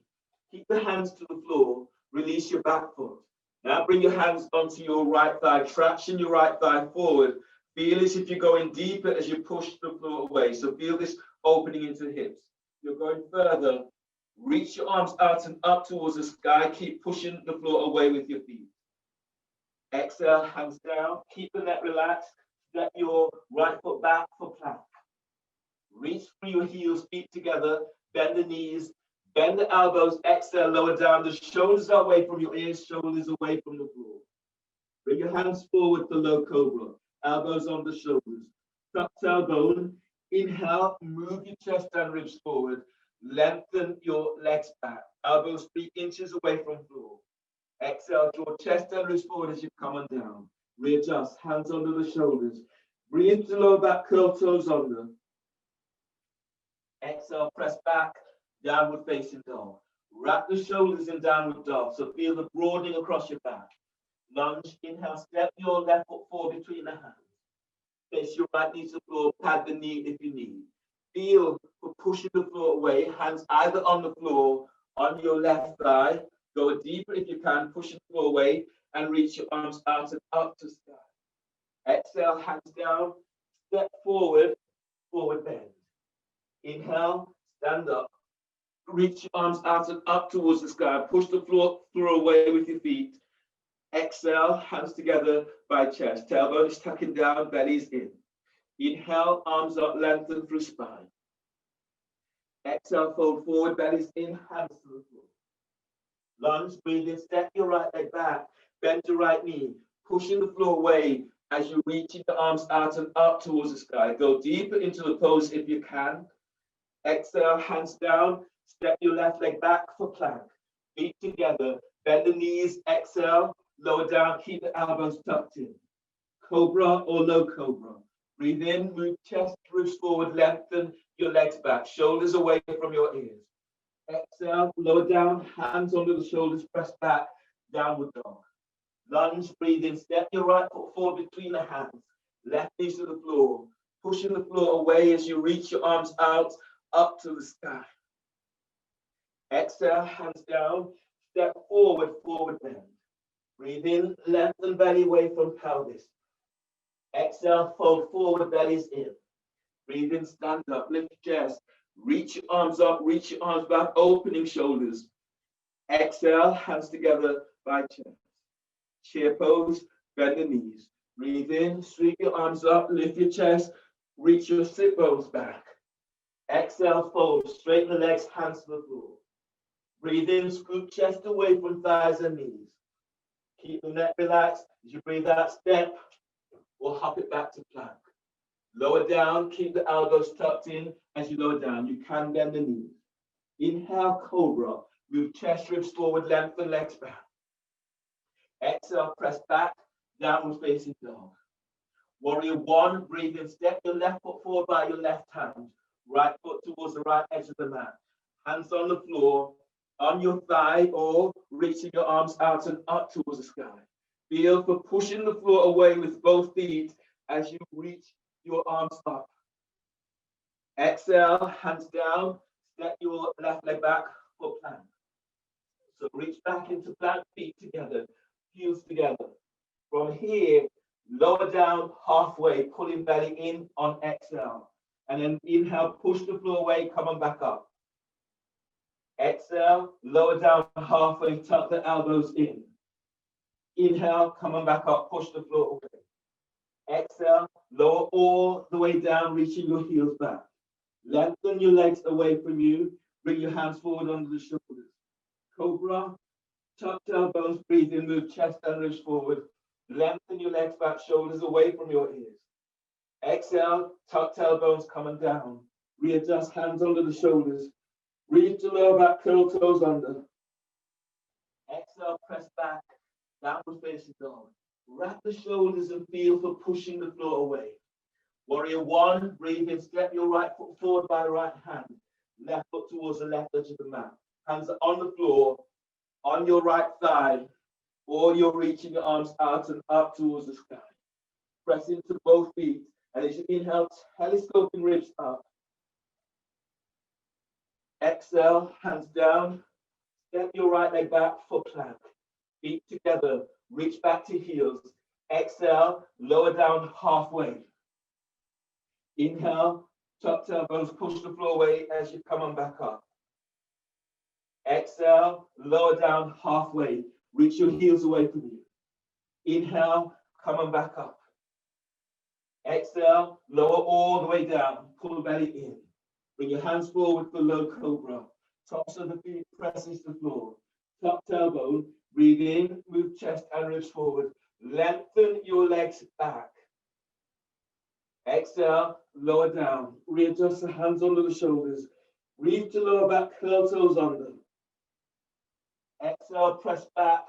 keep the hands to the floor, release your back foot. Now bring your hands onto your right thigh, traction your right thigh forward. Feel as if you're going deeper as you push the floor away. So feel this opening into the hips. You're going further, reach your arms out and up towards the sky, keep pushing the floor away with your feet. Exhale, hands down, keep the neck relaxed, step your right foot back for plank. Reach through your heels, feet together, bend the knees, bend the elbows, exhale, lower down, the shoulders are away from your ears, shoulders away from the floor. Bring your hands forward for low cobra, elbows on the shoulders, tuck tailbone, inhale, move your chest and ribs forward, lengthen your legs back, elbows 3 inches away from floor. Exhale, draw chest and ribs forward as you come on down. Readjust, hands under the shoulders. Breathe to lower back, curl toes under. Exhale, press back, downward facing dog. Wrap the shoulders in downward dog, so feel the broadening across your back. Lunge, inhale, step your left foot forward between the hands. Place your right knee to the floor, pad the knee if you need. Feel for pushing the floor away, hands either on the floor, on your left thigh. Go deeper if you can, push the floor away and reach your arms out and up to sky. Exhale, hands down, step forward, forward bend. Inhale, stand up. Reach your arms out and up towards the sky. Push the floor away with your feet. Exhale, hands together by chest. Tailbone is tucking down, belly's in. Inhale, arms up, lengthen through spine. Exhale, fold forward, belly's in, hands to the floor. Lunge, breathe in, step your right leg back, bend your right knee, pushing the floor away as you reach your arms out and up towards the sky. Go deeper into the pose if you can. Exhale, hands down, step your left leg back for plank. Feet together, bend the knees, exhale, lower down, keep the elbows tucked in. Cobra or low cobra. Breathe in, move chest, ribs forward, lengthen your legs back, shoulders away from your ears. Exhale, lower down, hands under the shoulders, press back, downward dog. Lunge, breathe in, step your right foot forward between the hands, left knee to the floor, pushing the floor away as you reach your arms out, up to the sky. Exhale, hands down, step forward, forward bend. Breathe in, lengthen belly away from pelvis. Exhale, fold forward, belly's in. Breathe in, stand up, lift your chest. Reach your arms up, reach your arms back, opening shoulders. Exhale, hands together by chest. Chair pose, bend the knees. Breathe in, sweep your arms up, lift your chest, reach your sit bones back. Exhale, fold, straighten the legs, hands to the floor. Breathe in, scoop chest away from thighs and knees. Keep the neck relaxed. As you breathe out, step or hop it back to plank. Lower down, keep the elbows tucked in. As you lower down, you can bend the knees. Inhale, cobra. Move chest, ribs forward, lengthen legs back. Exhale, press back, downward facing dog. Warrior one, breathe in, step your left foot forward by your left hand. Right foot towards the right edge of the mat. Hands on the floor, on your thigh, or reaching your arms out and up towards the sky. Feel for pushing the floor away with both feet as you reach your arms up. Exhale, hands down, step your left leg back for plank. So reach back into plank, feet together, heels together. From here, lower down halfway, pulling belly in on exhale. And then inhale, push the floor away, coming back up. Exhale, lower down halfway, tuck the elbows in. Inhale, coming back up, push the floor away. Exhale, lower all the way down, reaching your heels back. Lengthen your legs away from you. Bring your hands forward under the shoulders. Cobra, tuck tailbones, breathe in, move chest and ribs forward. Lengthen your legs back, shoulders away from your ears. Exhale, tuck tailbones coming down. Readjust, hands under the shoulders. Reach the lower back, curl toes under. Exhale, press back, downward facing dog. Wrap the shoulders and feel for pushing the floor away. Warrior one, breathe in, step your right foot forward by the right hand. Left foot towards the left edge of the mat. Hands are on the floor, on your right thigh, or you're reaching your arms out and up towards the sky. Press into both feet, and as you inhale, telescoping ribs up. Exhale, hands down, step your right leg back for plank. Feet together, reach back to heels. Exhale, lower down halfway. Inhale, tuck tailbones, push the floor away as you come on back up. Exhale, lower down halfway. Reach your heels away from you. Inhale, come on back up. Exhale, lower all the way down. Pull the belly in. Bring your hands forward for low cobra. Tops of the feet presses the floor. Tuck tailbone. Breathe in, move chest and ribs forward. Lengthen your legs back. Exhale, lower down. Readjust the hands under the shoulders. Reach the lower back, curl toes under. Exhale, press back,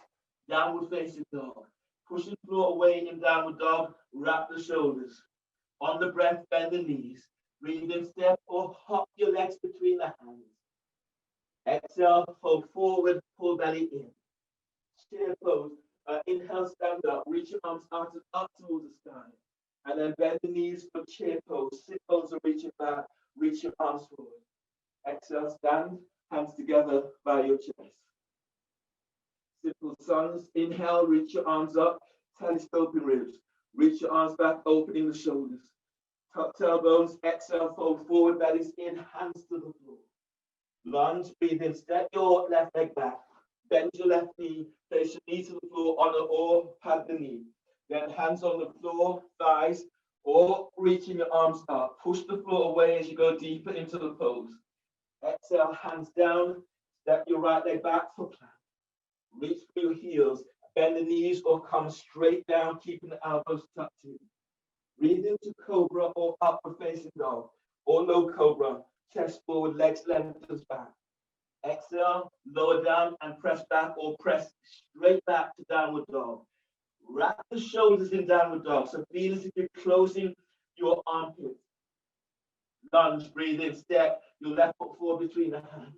downward facing dog. Push the floor away in downward dog, wrap the shoulders. On the breath, bend the knees. Breathe in, step or hop your legs between the hands. Exhale, fold forward, pull belly in. Chair pose, Inhale, stand up. Reach your arms out and up towards the sky. And then bend the knees for chair pose. Sit bones are reaching back. Reach your arms forward. Exhale, stand. Hands together by your chest. Simple suns. Inhale, reach your arms up. Telescoping ribs. Reach your arms back, opening the shoulders. Tuck tailbones. Exhale, fold forward. Bellies in. Hands to the floor. Lunge. Breathe in. Step your left leg back. Bend your left knee. Place your knee to the floor on the or pad the knee. Then hands on the floor, thighs, or reaching your arms up. Push the floor away as you go deeper into the pose. Exhale, hands down. Step your right leg back for plank. Reach for your heels. Bend the knees or come straight down, keeping the elbows tucked in. Breathe into Cobra or upward facing dog, or low Cobra. Chest forward, legs lengthens back. Exhale, lower down and press back or press straight back to downward dog. Wrap the shoulders in downward dog. So feel as if you're closing your armpits. Lunge, breathe in, step your left foot forward between the hands.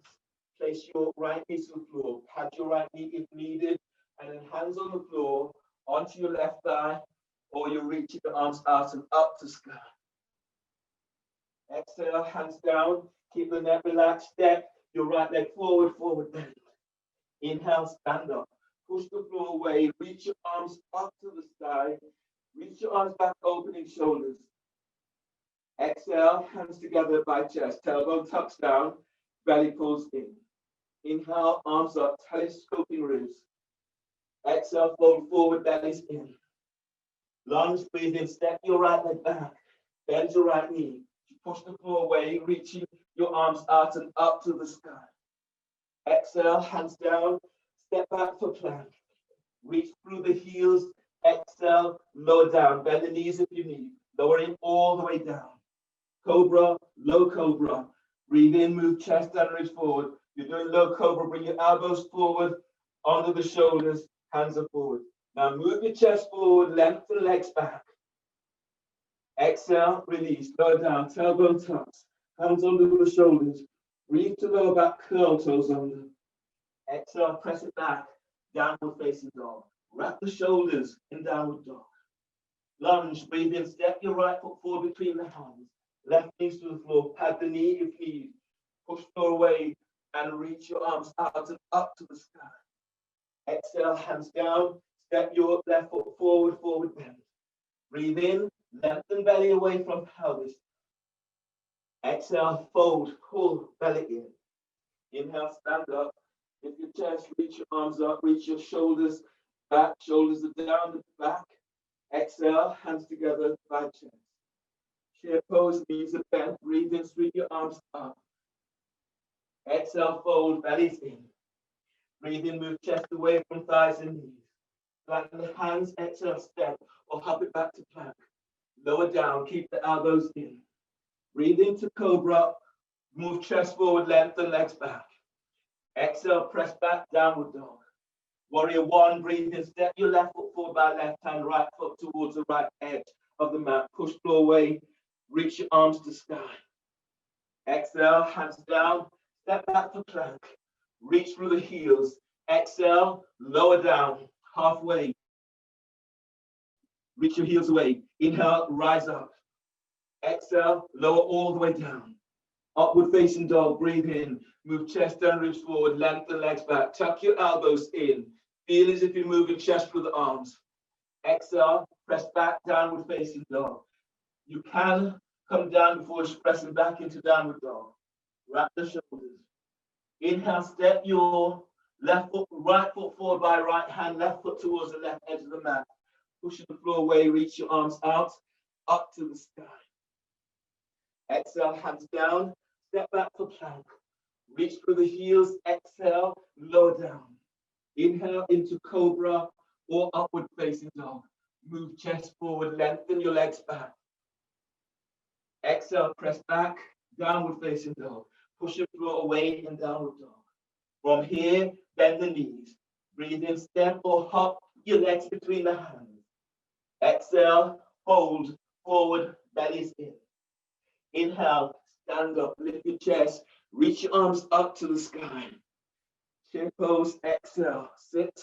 Place your right knee to the floor. Pad your right knee if needed. And then hands on the floor onto your left thigh, or you're reaching your arms out and up to sky. Exhale, hands down. Keep the neck relaxed. Step your right leg forward, forward bend. Inhale, stand up. Push the floor away. Reach your arms up to the sky. Reach your arms back, opening shoulders. Exhale, hands together by chest. Tailbone tucks down. Belly pulls in. Inhale, arms up, telescoping ribs. Exhale, fold forward, bellies in. Lunge, breathe in. Step your right leg back. Bend your right knee. Push the floor away, reaching your arms out and up to the sky. Exhale, hands down. Step back for plank. Reach through the heels. Exhale, lower down. Bend the knees if you need. Lowering all the way down. Cobra, low Cobra. Breathe in, move chest and ribs forward. You're doing low Cobra. Bring your elbows forward, onto the shoulders. Hands are forward. Now move your chest forward, lengthen legs back. Exhale, release, lower down, tailbone tucks. Hands under the shoulders. Breathe to lower back, curl toes under. Exhale, press it back, downward facing dog. Wrap the shoulders in downward dog. Lunge, breathe in, step your right foot forward between the hands. Left knees to the floor, pad the knee if needed. Push floor away and reach your arms out and up to the sky. Exhale, hands down, step your left foot forward, forward bend. Breathe in, lengthen belly away from pelvis. Exhale, fold, pull belly in. Inhale, stand up. Lift your chest, reach your arms up, reach your shoulders back. Shoulders are down the back. Exhale, hands together, by chest. Chair pose, knees are bent. Breathe in, sweep your arms up. Exhale, fold, bellies in. Breathe in, move chest away from thighs and knees. Flatten the hands, exhale, step, or hop it back to plank. Lower down, keep the elbows in. Breathe into Cobra, move chest forward, lengthen legs back. Exhale, press back, downward dog. Warrior one, breathe in, step your left foot forward by left hand, right foot towards the right edge of the mat. Push floor away, reach your arms to sky. Exhale, hands down, step back for plank. Reach through the heels. Exhale, lower down, halfway. Reach your heels away. Inhale, rise up. Exhale, lower all the way down. Upward facing dog, breathe in. Move chest and ribs forward, lengthen legs back. Tuck your elbows in. Feel as if you're moving chest through the arms. Exhale, press back, downward facing dog. You can come down before pressing back into downward dog. Wrap the shoulders. Inhale, step your left foot, right foot forward by right hand, left foot towards the left edge of the mat. Pushing the floor away, reach your arms out, up to the sky. Exhale, hands down, step back for plank. Reach through the heels, exhale, lower down. Inhale into Cobra or upward facing dog. Move chest forward, lengthen your legs back. Exhale, press back, downward facing dog. Push your floor away and downward dog. From here, bend the knees. Breathe in, step or hop your legs between the hands. Exhale, hold, forward, bellies in. Inhale, stand up, lift your chest, reach your arms up to the sky. Chair pose, exhale, sit,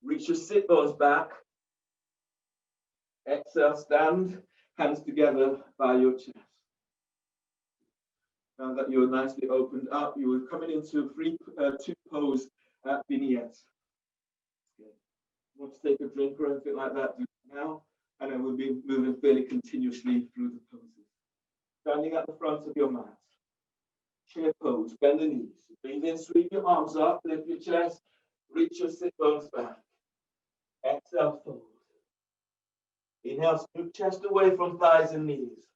Reach your sit bones back. Exhale, stand, hands together by your chest. Now that you're nicely opened up, you are coming into two pose at vignette. Okay. Want to take a drink or anything like that, do it now, and then we'll be moving fairly continuously through the poses. Standing at the front of your mat. Chair pose, bend the knees. Breathe in, sweep your arms up, lift your chest, reach your sit bones back. Exhale, fold. Inhale, scoop chest away from thighs and knees.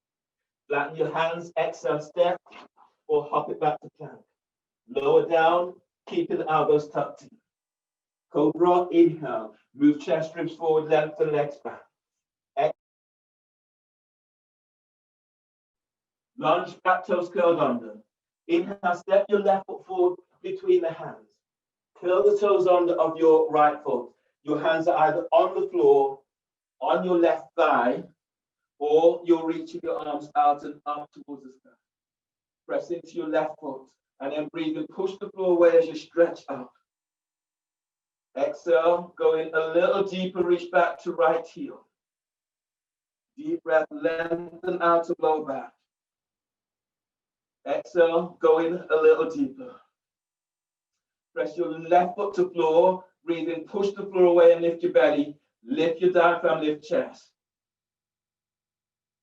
Flatten your hands, exhale, step, or hop it back to plank. Lower down, keeping the elbows tucked in. Cobra, inhale, move chest ribs forward, lengthen legs back. Exhale. Lunge, back toes curled under. Inhale, step your left foot forward between the hands. Curl the toes under of your right foot. Your hands are either on the floor, on your left thigh, or you're reaching your arms out and up towards the sky. Press into your left foot and then breathe and push the floor away as you stretch up. Exhale, go in a little deeper, reach back to right heel. Deep breath, lengthen out of lower back. Exhale, go in a little deeper. Press your left foot to floor, breathe in, push the floor away and lift your belly. Lift your diaphragm, lift chest.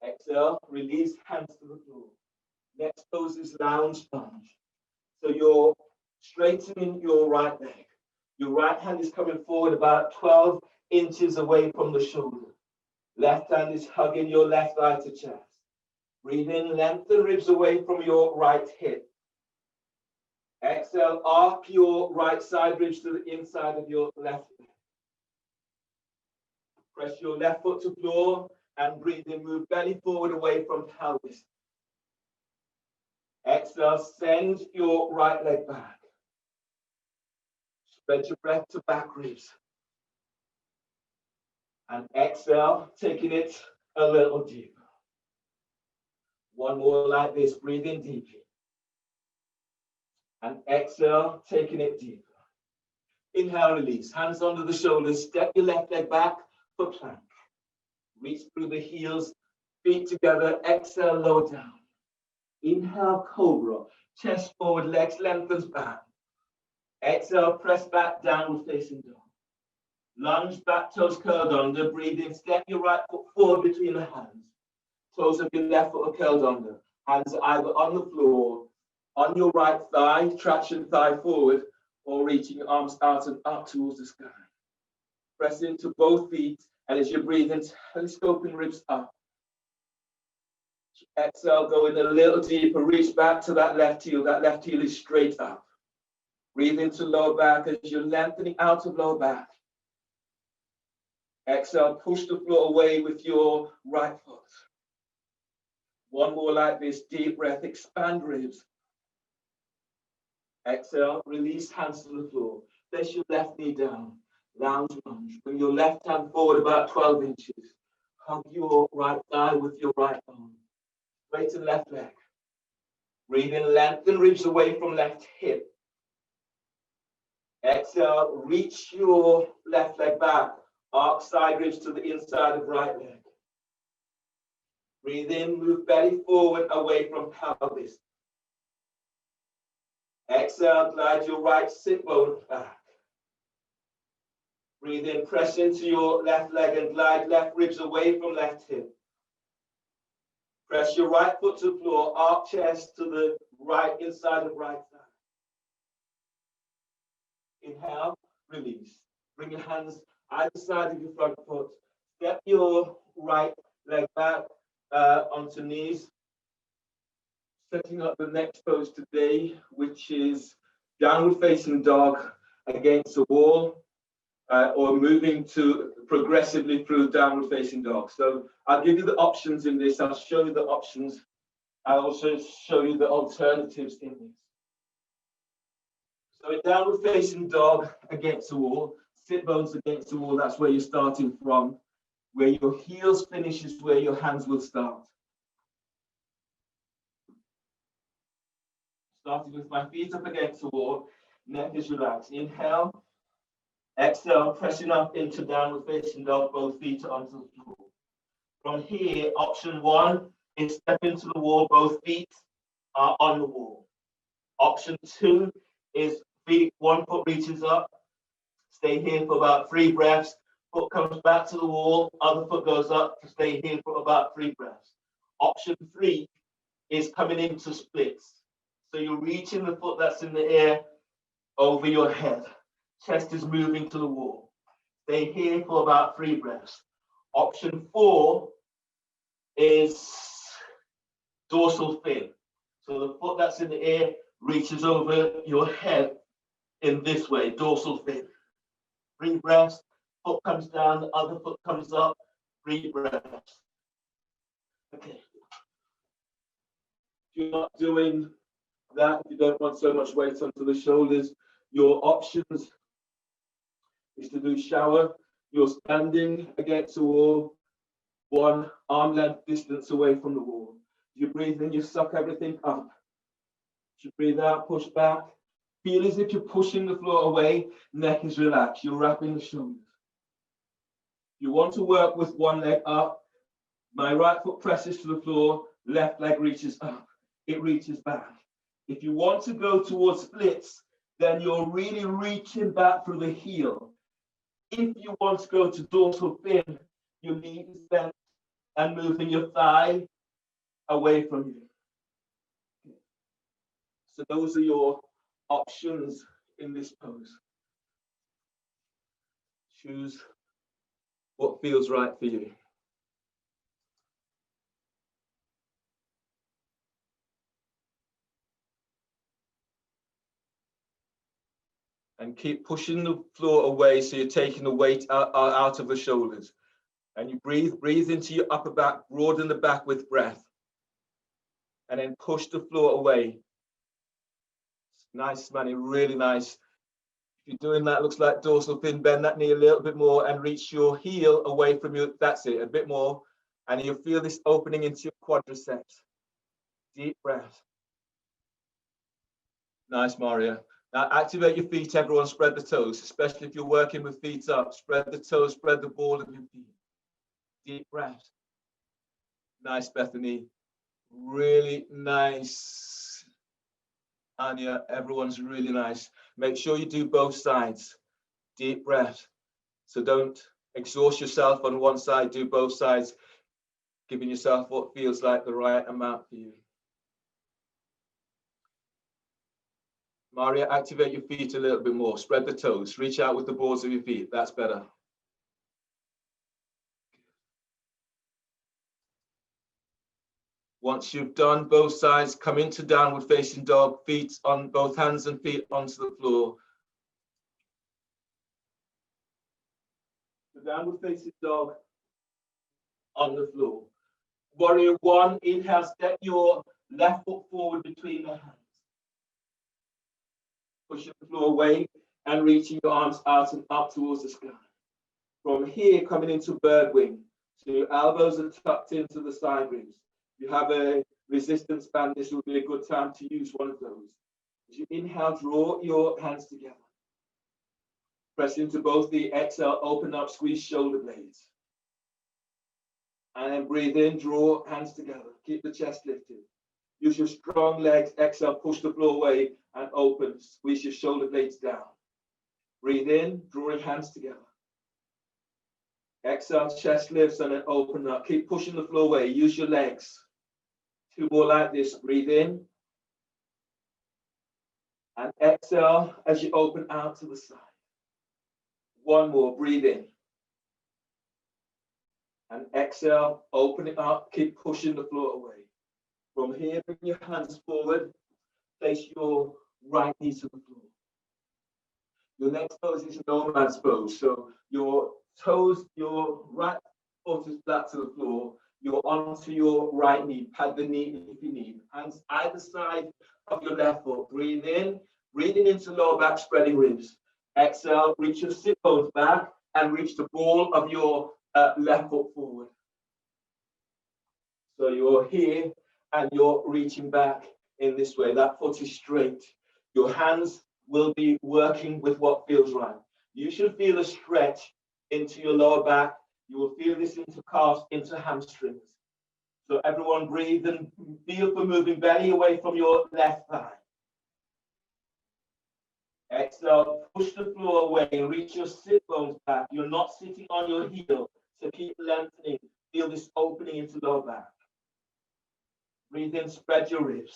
Exhale, release hands to the floor. Next pose is lounge lunge. So you're straightening your right leg. Your right hand is coming forward about 12 inches away from the shoulder. Left hand is hugging your left thigh to chest. Breathe in, lengthen ribs away from your right hip. Exhale, arc your right side ribs to the inside of your left leg. Press your left foot to floor and breathe in, move belly forward away from pelvis. Exhale, send your right leg back. Spread your breath to back ribs. And exhale, taking it a little deeper. One more like this, breathe in deeply. And exhale, taking it deeper. Inhale, release, hands under the shoulders, step your left leg back for plank. Reach through the heels, feet together, exhale, lower down. Inhale, cobra, chest forward, legs lengthens back. Exhale, press back, downward facing dog. Lunge, back toes curled under, breathe in, step your right foot forward between the hands. Toes of your left foot are curled under. Hands are either on the floor, on your right thigh, traction thigh forward, or reaching your arms out and up towards the sky. Press into both feet, and as you breathe in, telescoping ribs up. Exhale, go in a little deeper, reach back to that left heel. That left heel is straight up. Breathe into lower back as you're lengthening out of lower back. Exhale, push the floor away with your right foot. One more like this, deep breath, expand ribs. Exhale, release hands to the floor. Place your left knee down, lounge lunge. Bring your left hand forward about 12 inches. Hug your right thigh with your right arm. Straighten left leg. Breathe in, lengthen ribs away from left hip. Exhale, reach your left leg back. Arc side ribs to the inside of right leg. Breathe in, move belly forward away from pelvis. Exhale, glide your right sit bone back. Breathe in, press into your left leg and glide left ribs away from left hip. Press your right foot to the floor, arc chest to the right inside of right thigh. Inhale, release. Bring your hands either side of your front foot. Step your right leg back onto knees. Setting up the next pose today, which is downward facing dog against a wall, or moving to progressively through downward facing dog. So I'll give you the options in this. I'll show you the options. I'll also show you the alternatives in this. So a downward facing dog against the wall, sit bones against the wall, that's where you're starting from. Where your heels finish is where your hands will start. Starting with my feet up against the wall, neck is relaxed. Inhale, Exhale, pressing up into downward facing dog, both feet onto the floor. From here, option 1 is step into the wall, both feet are on the wall. Option 2 is feet, 1 foot reaches up, stay here for about 3 breaths, foot comes back to the wall, other foot goes up, stay here for about 3 breaths. Option 3 is coming into splits. So you're reaching the foot that's in the air over your head. Chest is moving to the wall. Stay here for about 3 breaths. Option 4 is dorsal fin. So the foot that's in the air reaches over your head in this way, dorsal fin. 3 breaths, foot comes down, the other foot comes up, 3 breaths. Okay. If you're not doing that, if you don't want so much weight onto the shoulders, your options is to do shower. You're standing against the wall, 1 arm length distance away from the wall. You breathe in, you suck everything up. You breathe out, push back. Feel as if you're pushing the floor away, neck is relaxed, you're wrapping the shoulders. You want to work with 1 leg up. My right foot presses to the floor, left leg reaches up, it reaches back. If you want to go towards splits, then you're really reaching back through the heel. If you want to go to dorsal fin, your knee is bent and moving your thigh away from you. So those are your options in this pose. Choose what feels right for you. And keep pushing the floor away so you're taking the weight out of the shoulders. And you breathe into your upper back, broaden the back with breath. And then push the floor away. Nice, Manny, really nice. If you're doing that, looks like dorsal fin, bend that knee a little bit more and reach your heel away from you. That's it, a bit more. And you'll feel this opening into your quadriceps. Deep breath. Nice, Maria. Now activate your feet, everyone, spread the toes, especially if you're working with feet up. Spread the toes, spread the ball of your feet. Deep breath. Nice, Bethany. Really nice. Anya, everyone's really nice. Make sure you do both sides. Deep breath. So don't exhaust yourself on one side, do both sides, giving yourself what feels like the right amount for you. Maria, activate your feet a little bit more. Spread the toes. Reach out with the balls of your feet. That's better. Once you've done both sides, come into downward facing dog, feet on both hands and feet onto the floor. The downward facing dog on the floor. Warrior 1, inhale, step your left foot forward between the hands. Pushing the floor away and reaching your arms out and up towards the sky. From here, coming into bird wing. So your elbows are tucked into the side ribs. You have a resistance band, this will be a good time to use one of those. As you inhale, draw your hands together. Press into both the exhale, open up, squeeze shoulder blades. And then breathe in, draw hands together. Keep the chest lifted. Use your strong legs, exhale, push the floor away and open. Squeeze your shoulder blades down. Breathe in, drawing hands together. Exhale, chest lifts and then open up. Keep pushing the floor away. Use your legs. 2 more like this. Breathe in. And exhale as you open out to the side. 1 more. Breathe in. And exhale, open it up. Keep pushing the floor away. From here, bring your hands forward. Place your right knee to the floor. Your next pose is a nomad's pose. So your toes, your right foot is flat to the floor. You're onto your right knee. Pad the knee if you need. Hands either side of your left foot. Breathe in. Breathing into lower back, spreading ribs. Exhale, reach your sit bones back and reach the ball of your left foot forward. So you're here and you're reaching back in this way. That foot is straight. Your hands will be working with what feels right. You should feel a stretch into your lower back. You will feel this into calves, into hamstrings. So everyone breathe and feel for moving belly away from your left thigh. Exhale, push the floor away and reach your sit bones back. You're not sitting on your heel, so keep lengthening. Feel this opening into lower back. Breathe in, spread your ribs.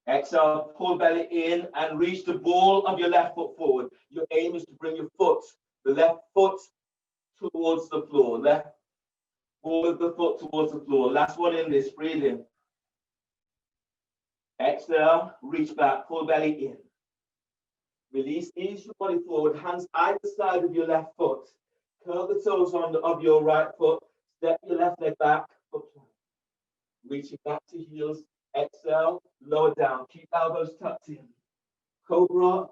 Exhale, pull belly in and reach the ball of your left foot forward. Your aim is to bring your foot, the left foot towards the floor. Left ball of the foot towards the floor. Last one in this, breathe in. Exhale, reach back, pull belly in. Release, ease your body forward, hands either side of your left foot. Curl the toes of your right foot. Step your left leg back. Reaching back to heels. Exhale, lower down. Keep elbows tucked in. Cobra.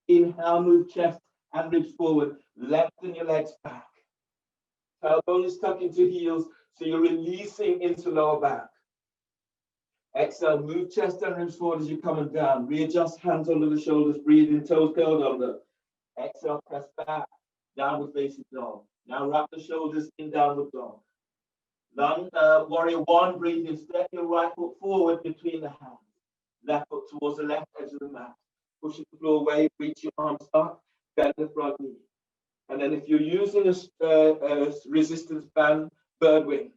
Inhale, move chest and ribs forward. Lengthen your legs back. Tailbone is tucked into heels, so you're releasing into lower back. Exhale, move chest and ribs forward as you're coming down. Readjust hands under the shoulders, breathe in, toes curled under. Exhale, press back, downward facing dog. Now wrap the shoulders in downward dog. Warrior one, breathe in, step your right foot forward between the hands. Left foot towards the left edge of the mat. Push the floor away, reach your arms up, bend the front knee. And then if you're using a resistance band, bird wing,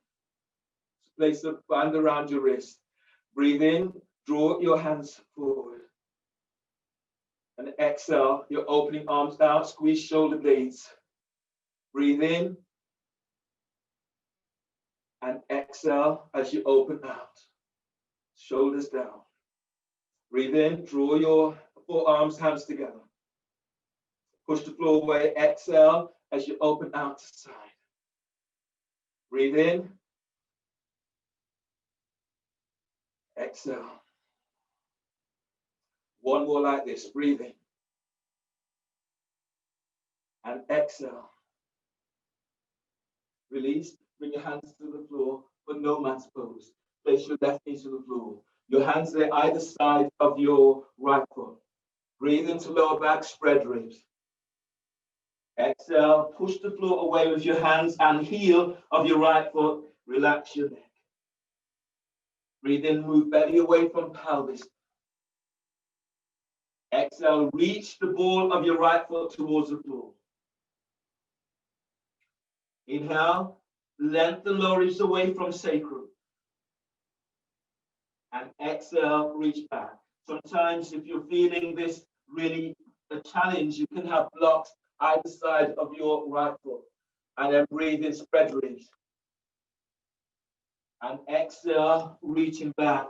place a band around your wrist. Breathe in, draw your hands forward. And exhale, you're opening arms out, squeeze shoulder blades. Breathe in. And exhale as you open out. Shoulders down. Breathe in, draw your forearms, hands together. Push the floor away, exhale as you open out to side. Breathe in. Exhale. One more like this, breathing. And exhale. Release, bring your hands to the floor for no man's pose. Place your left knee to the floor. Your hands lay either side of your right foot. Breathe into lower back, spread ribs. Exhale, push the floor away with your hands and heel of your right foot. Relax your neck. Breathe in, move belly away from pelvis. Exhale, reach the ball of your right foot towards the floor. Inhale, lengthen lower ribs away from sacrum. And exhale, reach back. Sometimes if you're feeling this really a challenge, you can have blocks either side of your right foot. And then breathe in, spread ribs. And exhale, reaching back,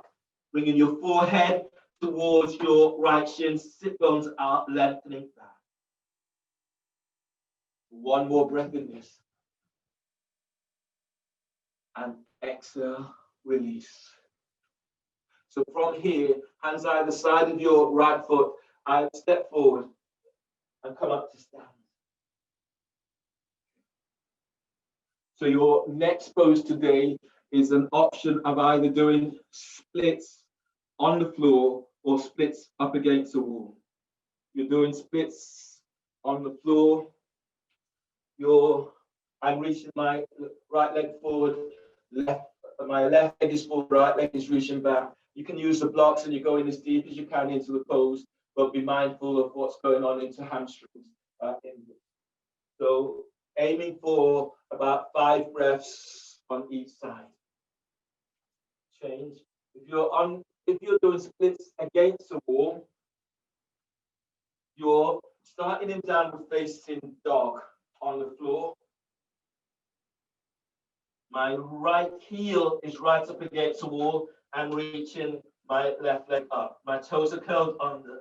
bringing your forehead towards your right shin, sit bones out, lengthening back. One more breath in this. And exhale, release. So from here, hands either side of your right foot, I step forward and come up to stand. So your next pose today is an option of either doing splits on the floor or splits up against the wall. You're doing splits on the floor. I'm reaching my right leg forward, my left leg is forward, right leg is reaching back. You can use the blocks and you're going as deep as you can into the pose, but be mindful of what's going on into hamstrings. So aiming for about 5 breaths on each side. Change. If you're doing splits against the wall, you're starting in downward facing dog on the floor. My right heel is right up against the wall and reaching my left leg up. My toes are curled under.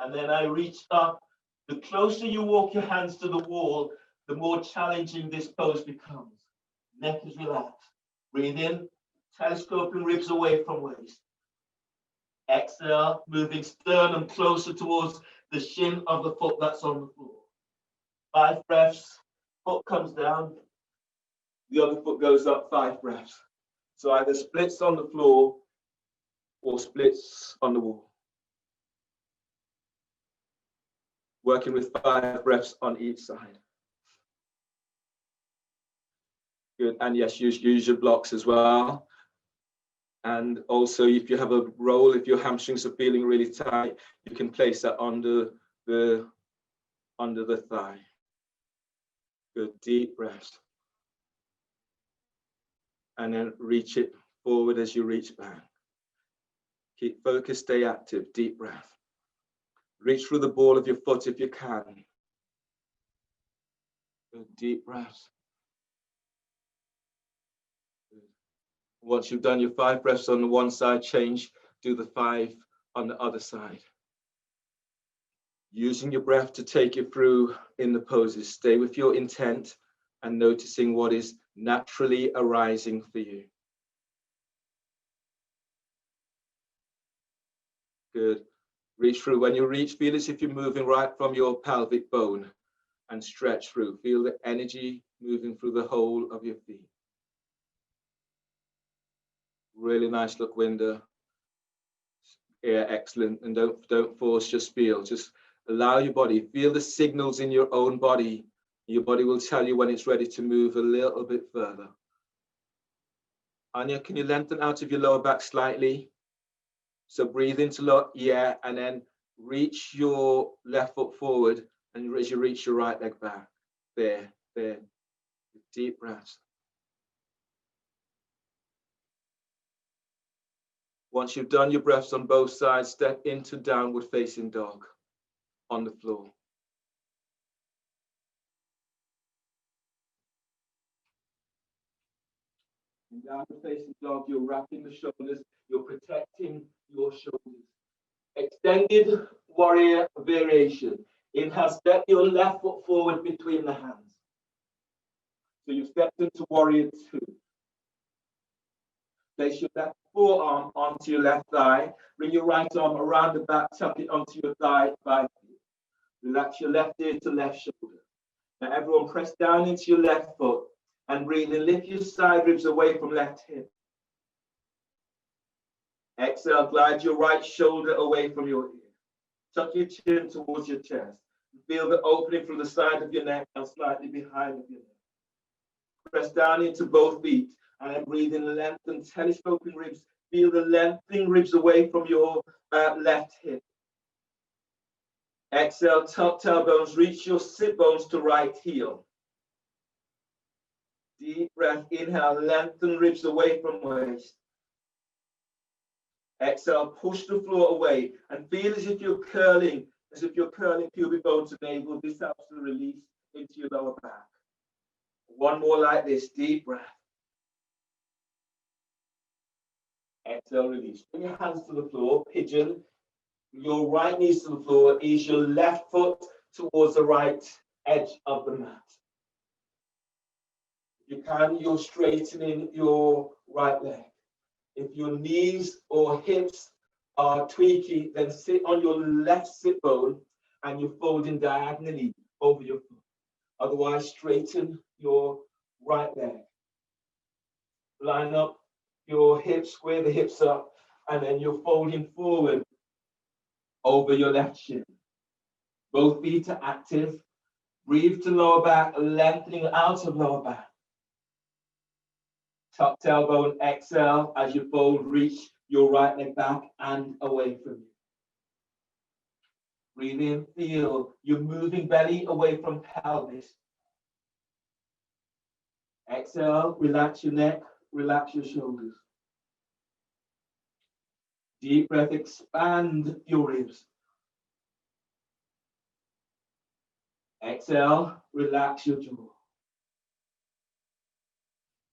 And then I reach up. The closer you walk your hands to the wall, the more challenging this pose becomes. Neck is relaxed. Breathe in, telescoping ribs away from waist. Exhale, moving sternum closer towards the shin of the foot that's on the floor. 5 breaths, foot comes down, the other foot goes up, 5 breaths. So either splits on the floor or splits on the wall. Working with 5 breaths on each side. Good. And yes, use your blocks as well. And also, if you have a roll, if your hamstrings are feeling really tight, you can place that under the thigh. Good. Deep breaths. And then reach it forward as you reach back. Keep focused, stay active. Deep breath. Reach through the ball of your foot if you can. Good. Deep breaths. Good. Once you've done your 5 breaths on the one side, change, do the 5 on the other side. Using your breath to take you through in the poses. Stay with your intent and noticing what is naturally arising for you. Good. Reach through. When you reach, feel as if you're moving right from your pelvic bone and stretch through. Feel the energy moving through the whole of your feet. Really nice look, Winder. Yeah, excellent. And don't force, just feel. Just allow your body. Feel the signals in your own body. Your body will tell you when it's ready to move a little bit further. Anya, can you lengthen out of your lower back slightly? So breathe into low, yeah, and then reach your left foot forward, and as you reach your right leg back. There. Deep breaths. Once you've done your breaths on both sides, step into downward facing dog on the floor. In downward facing dog, you're wrapping the shoulders, you're protecting your shoulders. Extended warrior variation. Inhale, step your left foot forward between the hands. So you've stepped into warrior 2. Place your left forearm onto your left thigh. Bring your right arm around the back, tuck it onto your thigh. Relax your left ear to left shoulder. Now everyone press down into your left foot and breathe in. Lift your side ribs away from left hip. Exhale, glide your right shoulder away from your ear. Tuck your chin towards your chest. Feel the opening from the side of your neck and slightly behind of your neck. Press down into both feet and then breathe in, lengthen, telescoping ribs. Feel the lengthening ribs away from your left hip. Exhale, tuck tailbones, reach your sit bones to right heel. Deep breath, inhale, lengthen ribs away from waist. Exhale, push the floor away and feel as if you're curling pubic bone to navel. This helps to release into your lower back. One more like this, deep breath. Exhale, release. Bring your hands to the floor, pigeon. Your right knee to the floor, ease your left foot towards the right edge of the mat. If you can, you're straightening your right leg. If your knees or hips are tweaky, then sit on your left sit bone and you're folding diagonally over your foot. Otherwise, straighten your right leg. Line up your hips, square the hips up, and then you're folding forward over your left shin. Both feet are active. Breathe to lower back, lengthening out of lower back. Tuck tailbone, exhale as you fold, reach your right leg back and away from you. Breathe in, feel you're moving belly away from pelvis. Exhale, relax your neck, relax your shoulders. Deep breath, expand your ribs. Exhale, relax your jaw.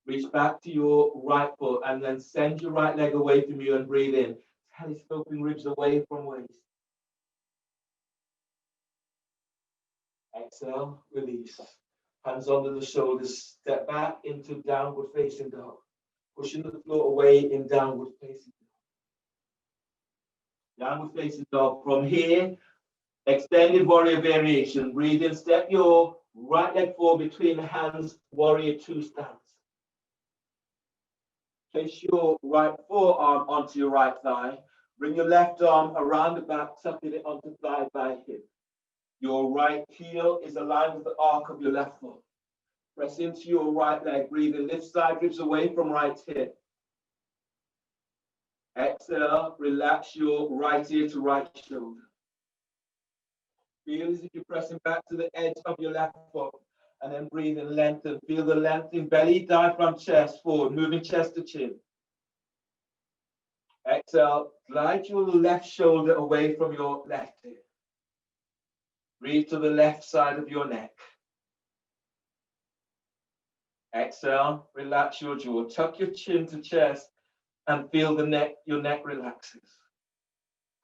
Reach back to your right foot and then send your right leg away from you and breathe in. Telescoping ribs away from waist. Exhale, release. Hands under the shoulders. Step back into downward facing dog. Pushing the floor away in downward facing dog. Downward facing dog. From here, extended warrior variation. Breathe in. Step your right leg forward between the hands. Warrior 2 stance. Place your right forearm onto your right thigh. Bring your left arm around the back, tucking it onto thigh by hip. Your right heel is aligned with the arc of your left foot. Press into your right leg. Breathe in. Lift side ribs away from right hip. Exhale. Relax your right ear to right shoulder. Feel as if you're pressing back to the edge of your left foot. And then breathe in, lengthen. Feel the lengthening belly, diaphragm, chest forward, moving chest to chin. Exhale. Glide your left shoulder away from your left hip. Breathe to the left side of your neck. Exhale. Relax your jaw. Tuck your chin to chest and feel the neck. Your neck relaxes.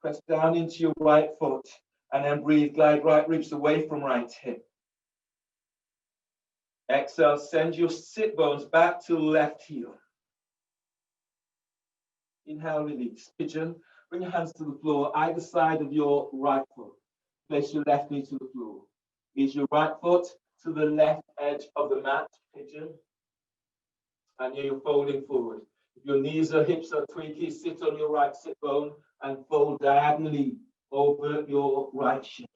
Press down into your right foot and then breathe. Glide right ribs away from right hip. Exhale. Send your sit bones back to left heel. Inhale, release. Pigeon. Bring your hands to the floor, either side of your right foot. Place your left knee to the floor. Ease your right foot to the left edge of the mat. Pigeon. And you're folding forward. If your knees or hips are tweaky, sit on your right sit bone and fold diagonally over your right shin.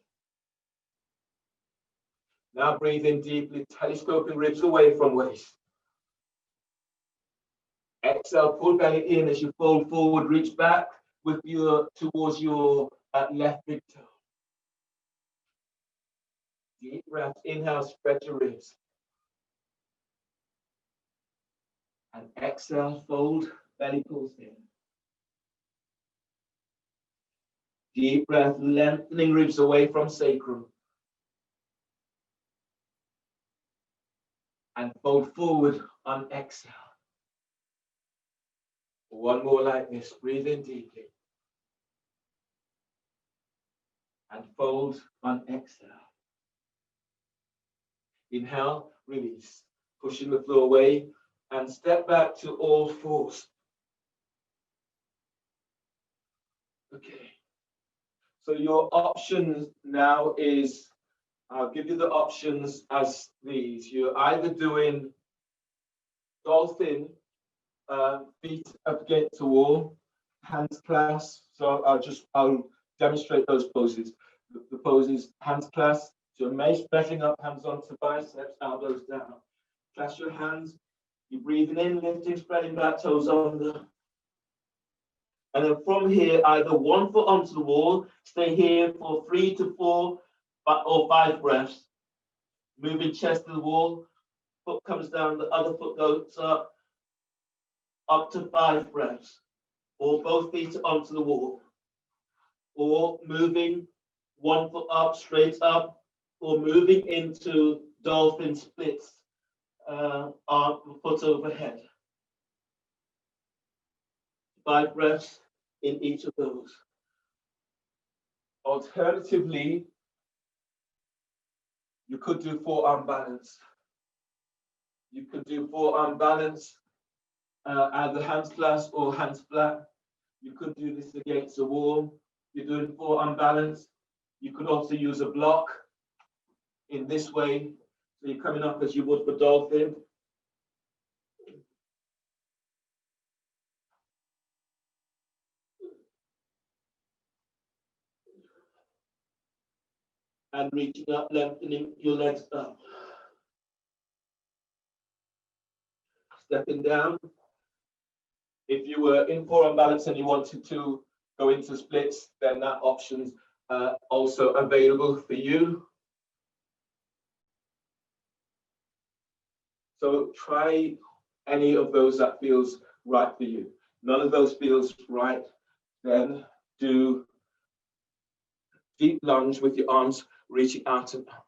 Now breathe in deeply, telescoping ribs away from waist. Exhale, pull belly in as you fold forward, reach back with your towards your left big toe. Deep breath, inhale, spread your ribs. And exhale, fold, belly pulls in. Deep breath, lengthening ribs away from sacrum. And fold forward on exhale. One more like this. Breathe in deeply. And fold on exhale. Inhale, release. Pushing the floor away and step back to all fours. Okay. So your options now is, I'll give you the options as these. You're either doing dolphin, feet up against the wall, hands clasped. So I'll demonstrate those poses. The poses, hands clasped, so measuring up, hands onto biceps, elbows down. Clasp your hands. You're breathing in, lifting, spreading back, toes under. And then from here, either 1 foot onto the wall, stay here for 3 to 4 or 5 breaths. Moving chest to the wall, foot comes down, the other foot goes up to 5 breaths. Or both feet onto the wall. Or moving 1 foot up, straight up, or moving into dolphin splits, foot overhead. 5 breaths in each of those. Alternatively, you could do forearm balance. You could do forearm balance, either hands clasped or hands flat. You could do this against the wall. You're doing forearm balance. You could also use a block in this way. So you're coming up as you would for dolphin. And reaching up, lengthening your legs up. Stepping down. If you were in forearm balance and you wanted to go into splits, then that option's also available for you. So try any of those that feels right for you. None of those feels right, then do deep lunge with your arms reaching out and up.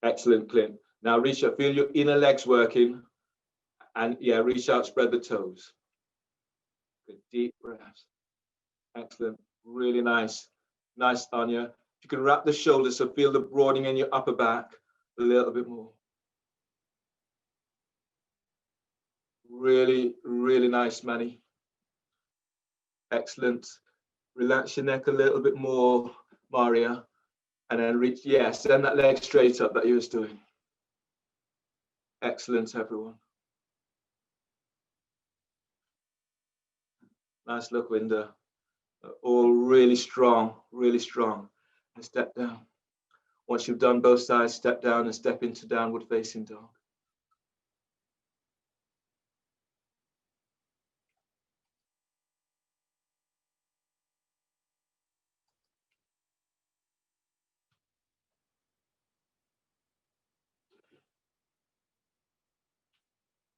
Excellent, Clint. Now reach out, feel your inner legs working, and yeah, reach out, spread the toes. Good, deep breaths. Excellent, really nice. Nice, Tanya. You can wrap the shoulders, so feel the broadening in your upper back a little bit more. Really, really nice, Manny. Excellent. Relax your neck a little bit more, Maria. And then reach, yeah, send that leg straight up that you was doing. Excellent, everyone. Nice look, Window. All really strong, really strong. And step down. Once you've done both sides, step down and step into downward facing dog.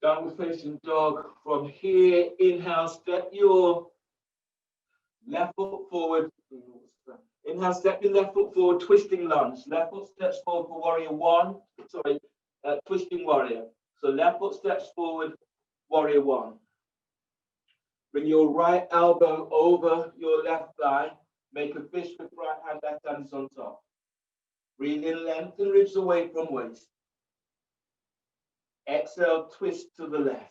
Downward facing dog. From here, inhale, step your left foot forward. Inhale, step your left foot forward, twisting lunge. Left foot steps forward for warrior one. Sorry, twisting warrior. So left foot steps forward, warrior one. Bring your right elbow over your left thigh. Make a fist with right hand, left hand is on top. Breathe in, lengthen ribs away from waist. Exhale, twist to the left.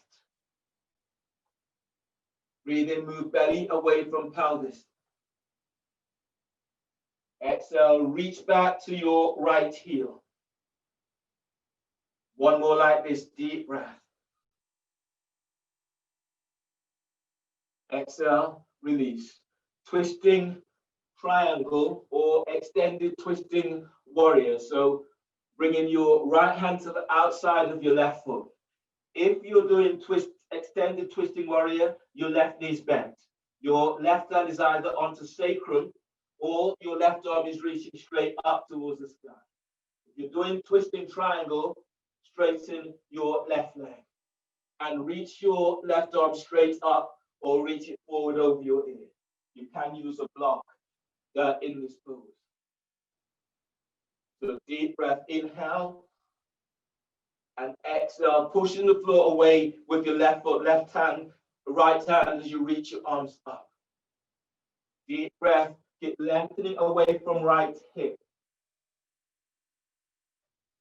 Breathe in, move belly away from pelvis. Exhale, reach back to your right heel. One more like this, deep breath. Exhale, release. Twisting triangle or extended twisting warrior. So bringing your right hand to the outside of your left foot. If you're doing extended twisting warrior, your left knee is bent. Your left hand is either onto sacrum or your left arm is reaching straight up towards the sky. If you're doing twisting triangle, straighten your left leg and reach your left arm straight up or reach it forward over your ear. You can use a block in this pose. So deep breath, inhale and exhale, pushing the floor away with your left foot, left hand, right hand as you reach your arms up. Deep breath, get lengthening away from right hip.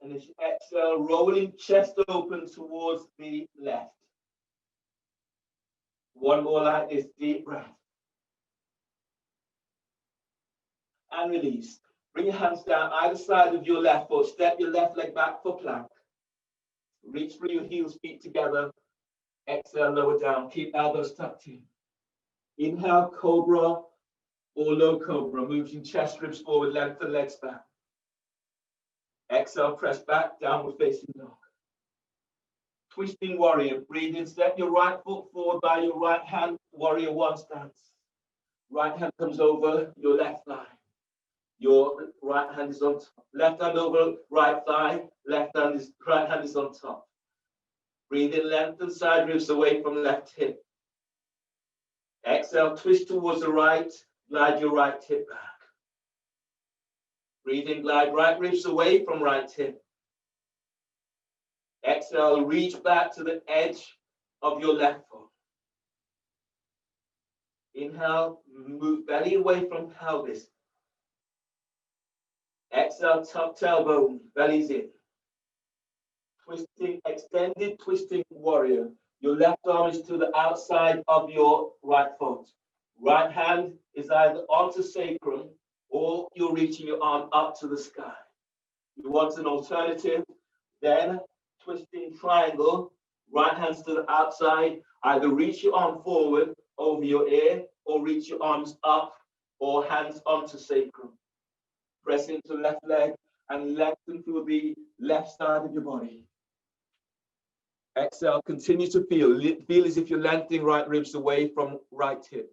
And as you exhale, rolling chest open towards the left. One more like this, deep breath. And release. Bring your hands down either side of your left foot. Step your left leg back for plank. Reach through your heels, feet together. Exhale, lower down. Keep elbows tucked in. Inhale, Cobra or low Cobra. Moving chest ribs forward, lengthen legs back. Exhale, press back, downward facing dog. Twisting warrior. Breathe in, step your right foot forward by your right hand, warrior one stance. Right hand comes over your left thigh. Your right hand is on top. Left hand over right thigh. Right hand is on top. Breathe in, lengthen side ribs away from left hip. Exhale, twist towards the right. Glide your right hip back. Breathe in, glide right ribs away from right hip. Exhale, reach back to the edge of your left foot. Inhale, move belly away from pelvis. Exhale, tuck tailbone, belly's in. Twisting, extended twisting warrior. Your left arm is to the outside of your right foot. Right hand is either onto sacrum or you're reaching your arm up to the sky. You want an alternative, then twisting triangle, right hands to the outside, either reach your arm forward over your ear or reach your arms up or hands onto sacrum. Press into left leg and lengthen through the left side of your body. Exhale, continue to feel. Feel as if you're lengthening right ribs away from right hip.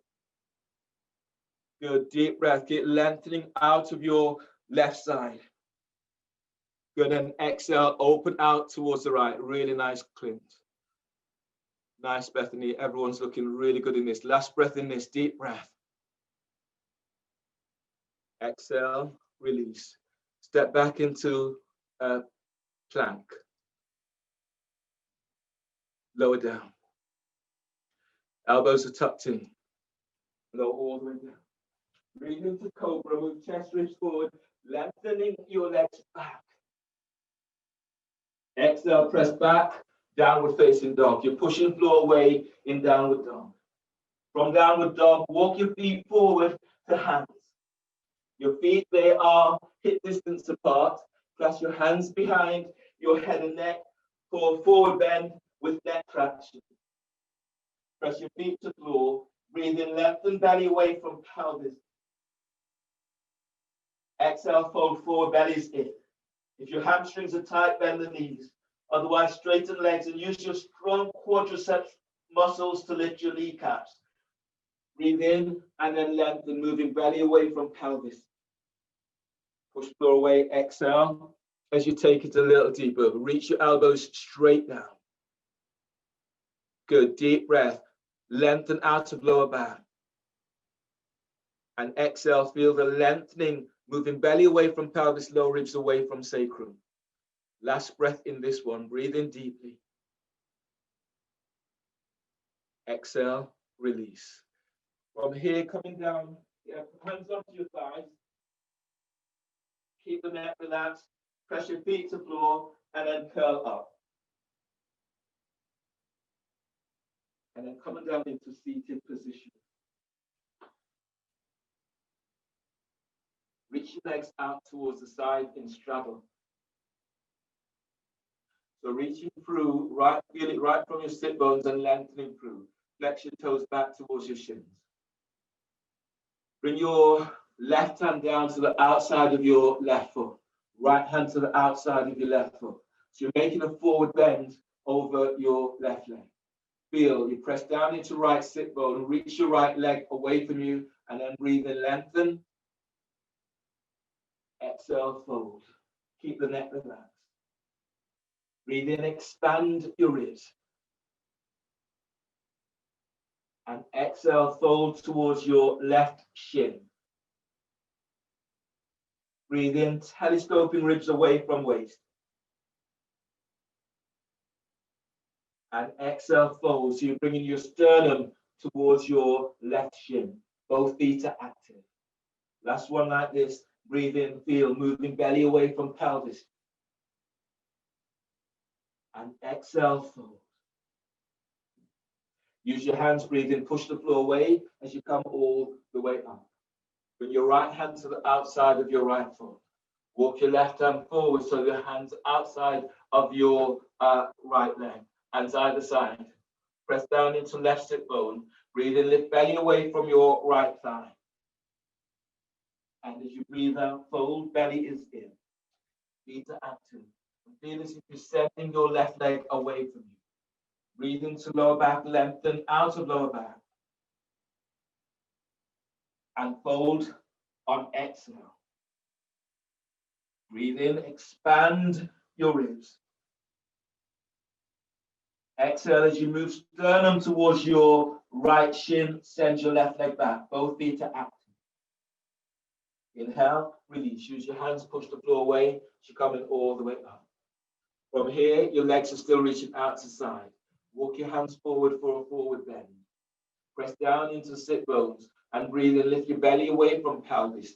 Good, deep breath. Get lengthening out of your left side. Good, and exhale, open out towards the right. Really nice cleanse. Nice, Bethany. Everyone's looking really good in this. Last breath in this, deep breath. Exhale, release. Step back into plank. Lower down. Elbows are tucked in. Lower all the way down. Breathe into Cobra. Move chest ribs forward. Lengthening your legs back. Exhale, press back. Downward facing dog. You're pushing floor away in downward dog. From downward dog, walk your feet forward to hands. Your feet, they are hip distance apart. Press your hands behind your head and neck for forward bend with neck traction. Press your feet to floor. Breathe in, lengthen belly away from pelvis. Exhale, fold forward, belly's in. If your hamstrings are tight, bend the knees. Otherwise, straighten legs and use your strong quadriceps muscles to lift your kneecaps. Breathe in and then lengthen, moving belly away from pelvis. Push floor away, exhale. As you take it a little deeper, reach your elbows straight down. Good, deep breath. Lengthen out of lower back. And exhale, feel the lengthening, moving belly away from pelvis, lower ribs away from sacrum. Last breath in this one, breathe in deeply. Exhale, release. From here, coming down, hands onto your thighs. Keep the neck relaxed. Press your feet to floor and then curl up. And then coming down into seated position. Reach your legs out towards the side in straddle. So reaching through, right, feel it right from your sit bones and lengthening through. Flex your toes back towards your shins. Bring your left hand down to the outside of your left foot. Right hand to the outside of your left foot. So you're making a forward bend over your left leg. Feel, you press down into right sit bone, reach your right leg away from you, and then breathe in, lengthen. Exhale, fold. Keep the neck relaxed. Breathe in, expand your ribs. And exhale, fold towards your left shin. Breathe in, telescoping ribs away from waist. And exhale, fold. So you're bringing your sternum towards your left shin. Both feet are active. Last one like this. Breathe in, feel, moving belly away from pelvis. And exhale, fold. Use your hands, breathe in, push the floor away as you come all the way up. Bring your right hand to the outside of your right foot. Walk your left hand forward so your hands outside of your right leg. Hands either side. Press down into left sit bone. Breathe in, lift belly away from your right thigh. And as you breathe out, fold, belly is in. Feet are active. Feel as if you're sending your left leg away from you. Breathe into lower back, lengthen out of lower back. And fold on exhale. Breathe in, expand your ribs. Exhale as you move sternum towards your right shin, send your left leg back. Both feet are active. Inhale, release. Use your hands, push the floor away. You're coming all the way up. From here, your legs are still reaching out to side. Walk your hands forward for a forward bend. Press down into sit bones and breathe in. Lift your belly away from pelvis.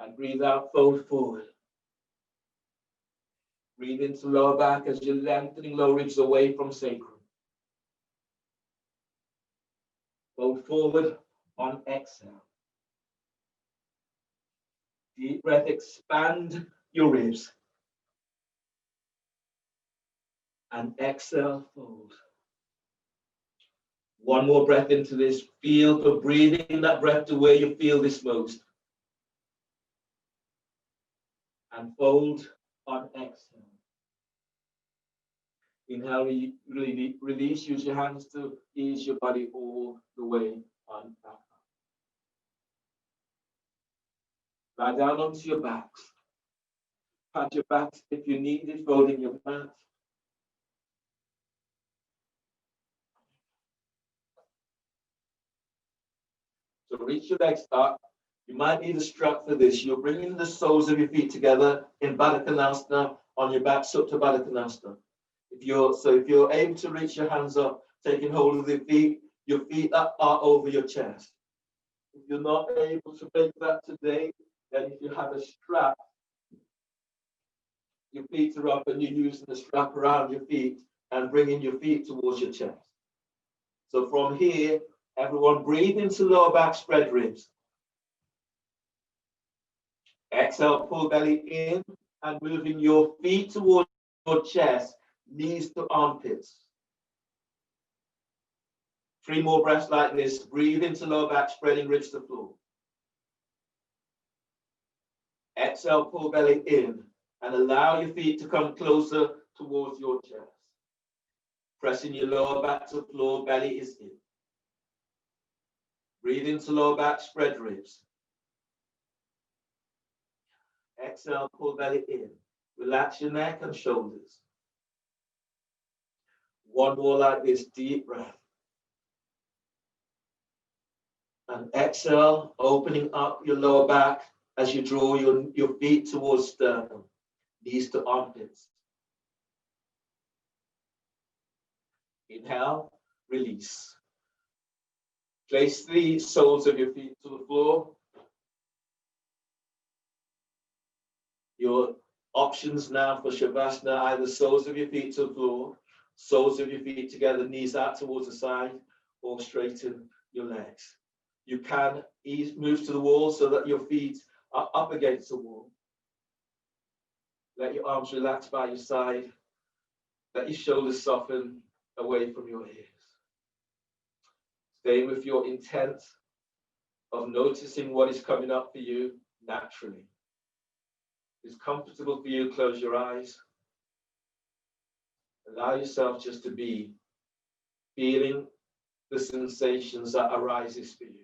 And breathe out, fold forward. Breathe into lower back as you're lengthening lower ribs away from sacrum. Fold forward on exhale. Deep breath, expand your ribs. And exhale, fold. One more breath into this. Feel for breathing that breath to where you feel this most. And fold on exhale. Inhale, release. Use your hands to ease your body all the way on back up. Lie down onto your backs. Pat your backs if you need it, folding your mat. So reach your legs up. You might need a strap for this. You're bringing the soles of your feet together in Baddha Konasana on your back, Supta Baddha Konasana. If you're able to reach your hands up, taking hold of your feet are over your chest. If you're not able to make that today, then if you have a strap, your feet are up and you're using the strap around your feet and bringing your feet towards your chest. So from here, everyone breathe into lower back, spread ribs. Exhale, pull belly in and moving your feet towards your chest, knees to armpits. 3 more breaths like this. Breathe into lower back, spreading ribs to the floor. Exhale, pull belly in, and allow your feet to come closer towards your chest. Pressing your lower back to the floor, belly is in. Breathe into lower back, spread ribs. Exhale, pull belly in. Relax your neck and shoulders. One more like this, deep breath. And exhale, opening up your lower back as you draw your feet towards sternum, knees to armpits. Inhale, release. Place the soles of your feet to the floor. Your options now for Shavasana, either soles of your feet to the floor, soles of your feet together, knees out towards the side, or straighten your legs. You can move to the wall so that your feet are up against the wall. Let your arms relax by your side. Let your shoulders soften away from your ears. Stay with your intent of noticing what is coming up for you naturally. If it's comfortable for you, close your eyes. Allow yourself just to be feeling the sensations that arises for you.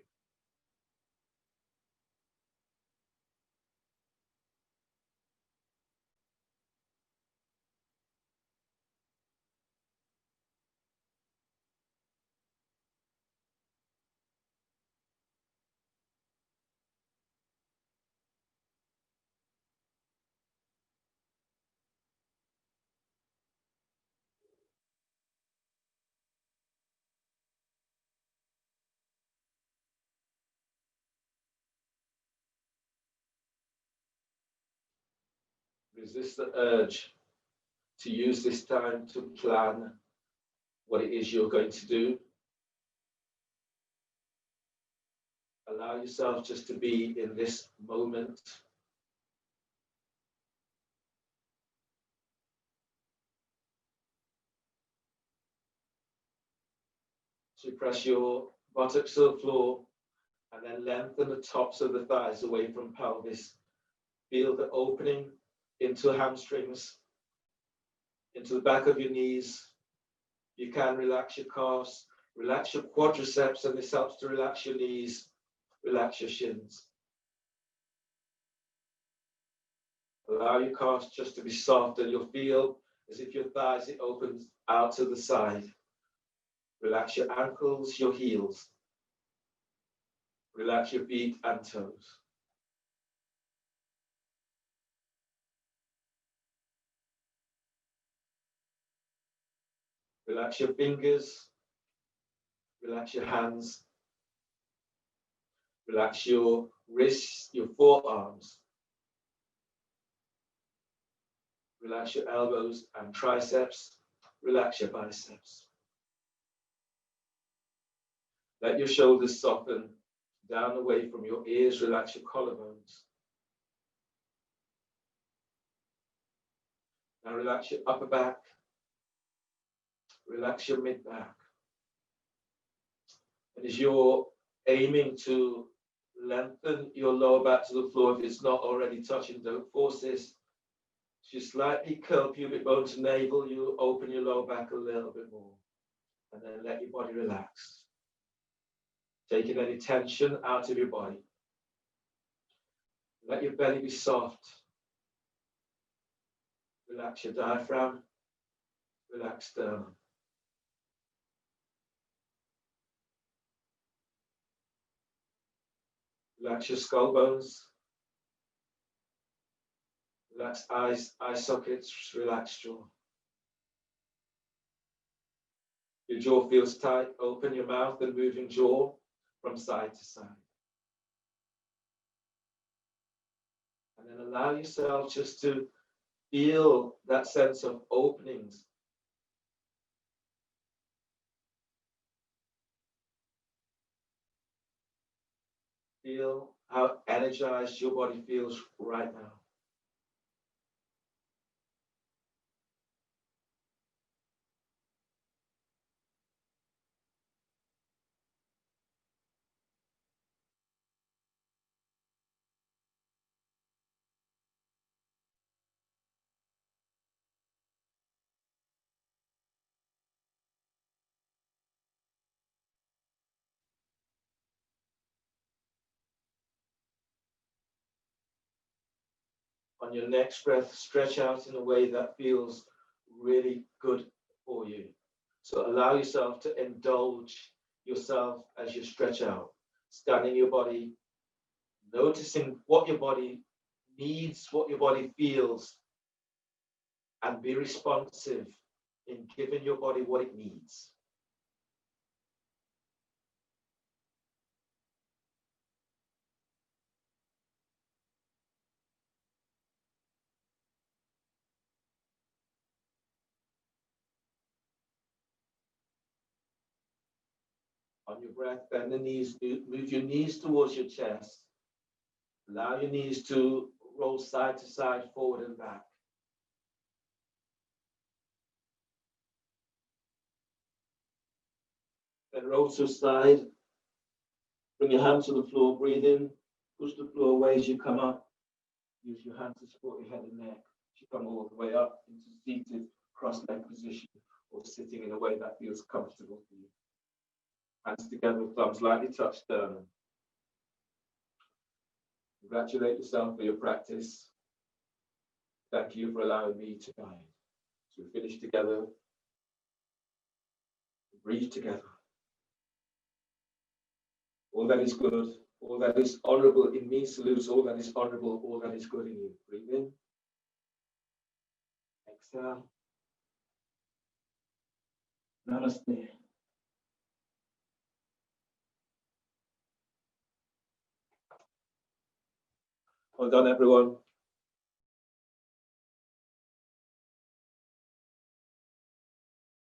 Resist the urge to use this time to plan what it is you're going to do. Allow yourself just to be in this moment. So press your buttocks to the floor and then lengthen the tops of the thighs away from pelvis. Feel the opening into hamstrings, into the back of your knees. You can relax your calves, relax your quadriceps, and this helps to relax your knees, relax your shins. Allow your calves just to be soft, and you'll feel as if your thighs, it opens out to the side. Relax your ankles, your heels. Relax your feet and toes. Relax your fingers. Relax your hands. Relax your wrists, your forearms. Relax your elbows and triceps. Relax your biceps. Let your shoulders soften down away from your ears. Relax your collarbones. Now relax your upper back. Relax your mid back. And as you're aiming to lengthen your lower back to the floor, if it's not already touching, don't force this. As you slightly curl pubic bone to navel, you open your lower back a little bit more. And then let your body relax. Taking any tension out of your body. Let your belly be soft. Relax your diaphragm. Relax sternum. Relax your skull bones. Relax eye sockets. Relax jaw. Your jaw feels tight. Open your mouth and move your jaw from side to side. And then allow yourself just to feel that sense of openings. Feel how energized your body feels right now. On your next breath, stretch out in a way that feels really good for you. So allow yourself to indulge yourself as you stretch out, scanning your body, noticing what your body needs, what your body feels, and be responsive in giving your body what it needs. On your breath, bend the knees, move your knees towards your chest. Allow your knees to roll side to side, forward and back. Then roll to the side. Bring your hand to the floor, breathe in, push the floor away as you come up. Use your hand to support your head and neck. As you come all the way up into seated cross-leg position or sitting in a way that feels comfortable for you. Hands together, thumbs lightly touch sternum. Congratulate yourself for your practice. Thank you for allowing me to guide. So we finish together. Breathe together. All that is good, all that is honorable in me salutes all that is honorable, all that is good in you. Breathe in. Exhale. Namaste. Well done, everyone.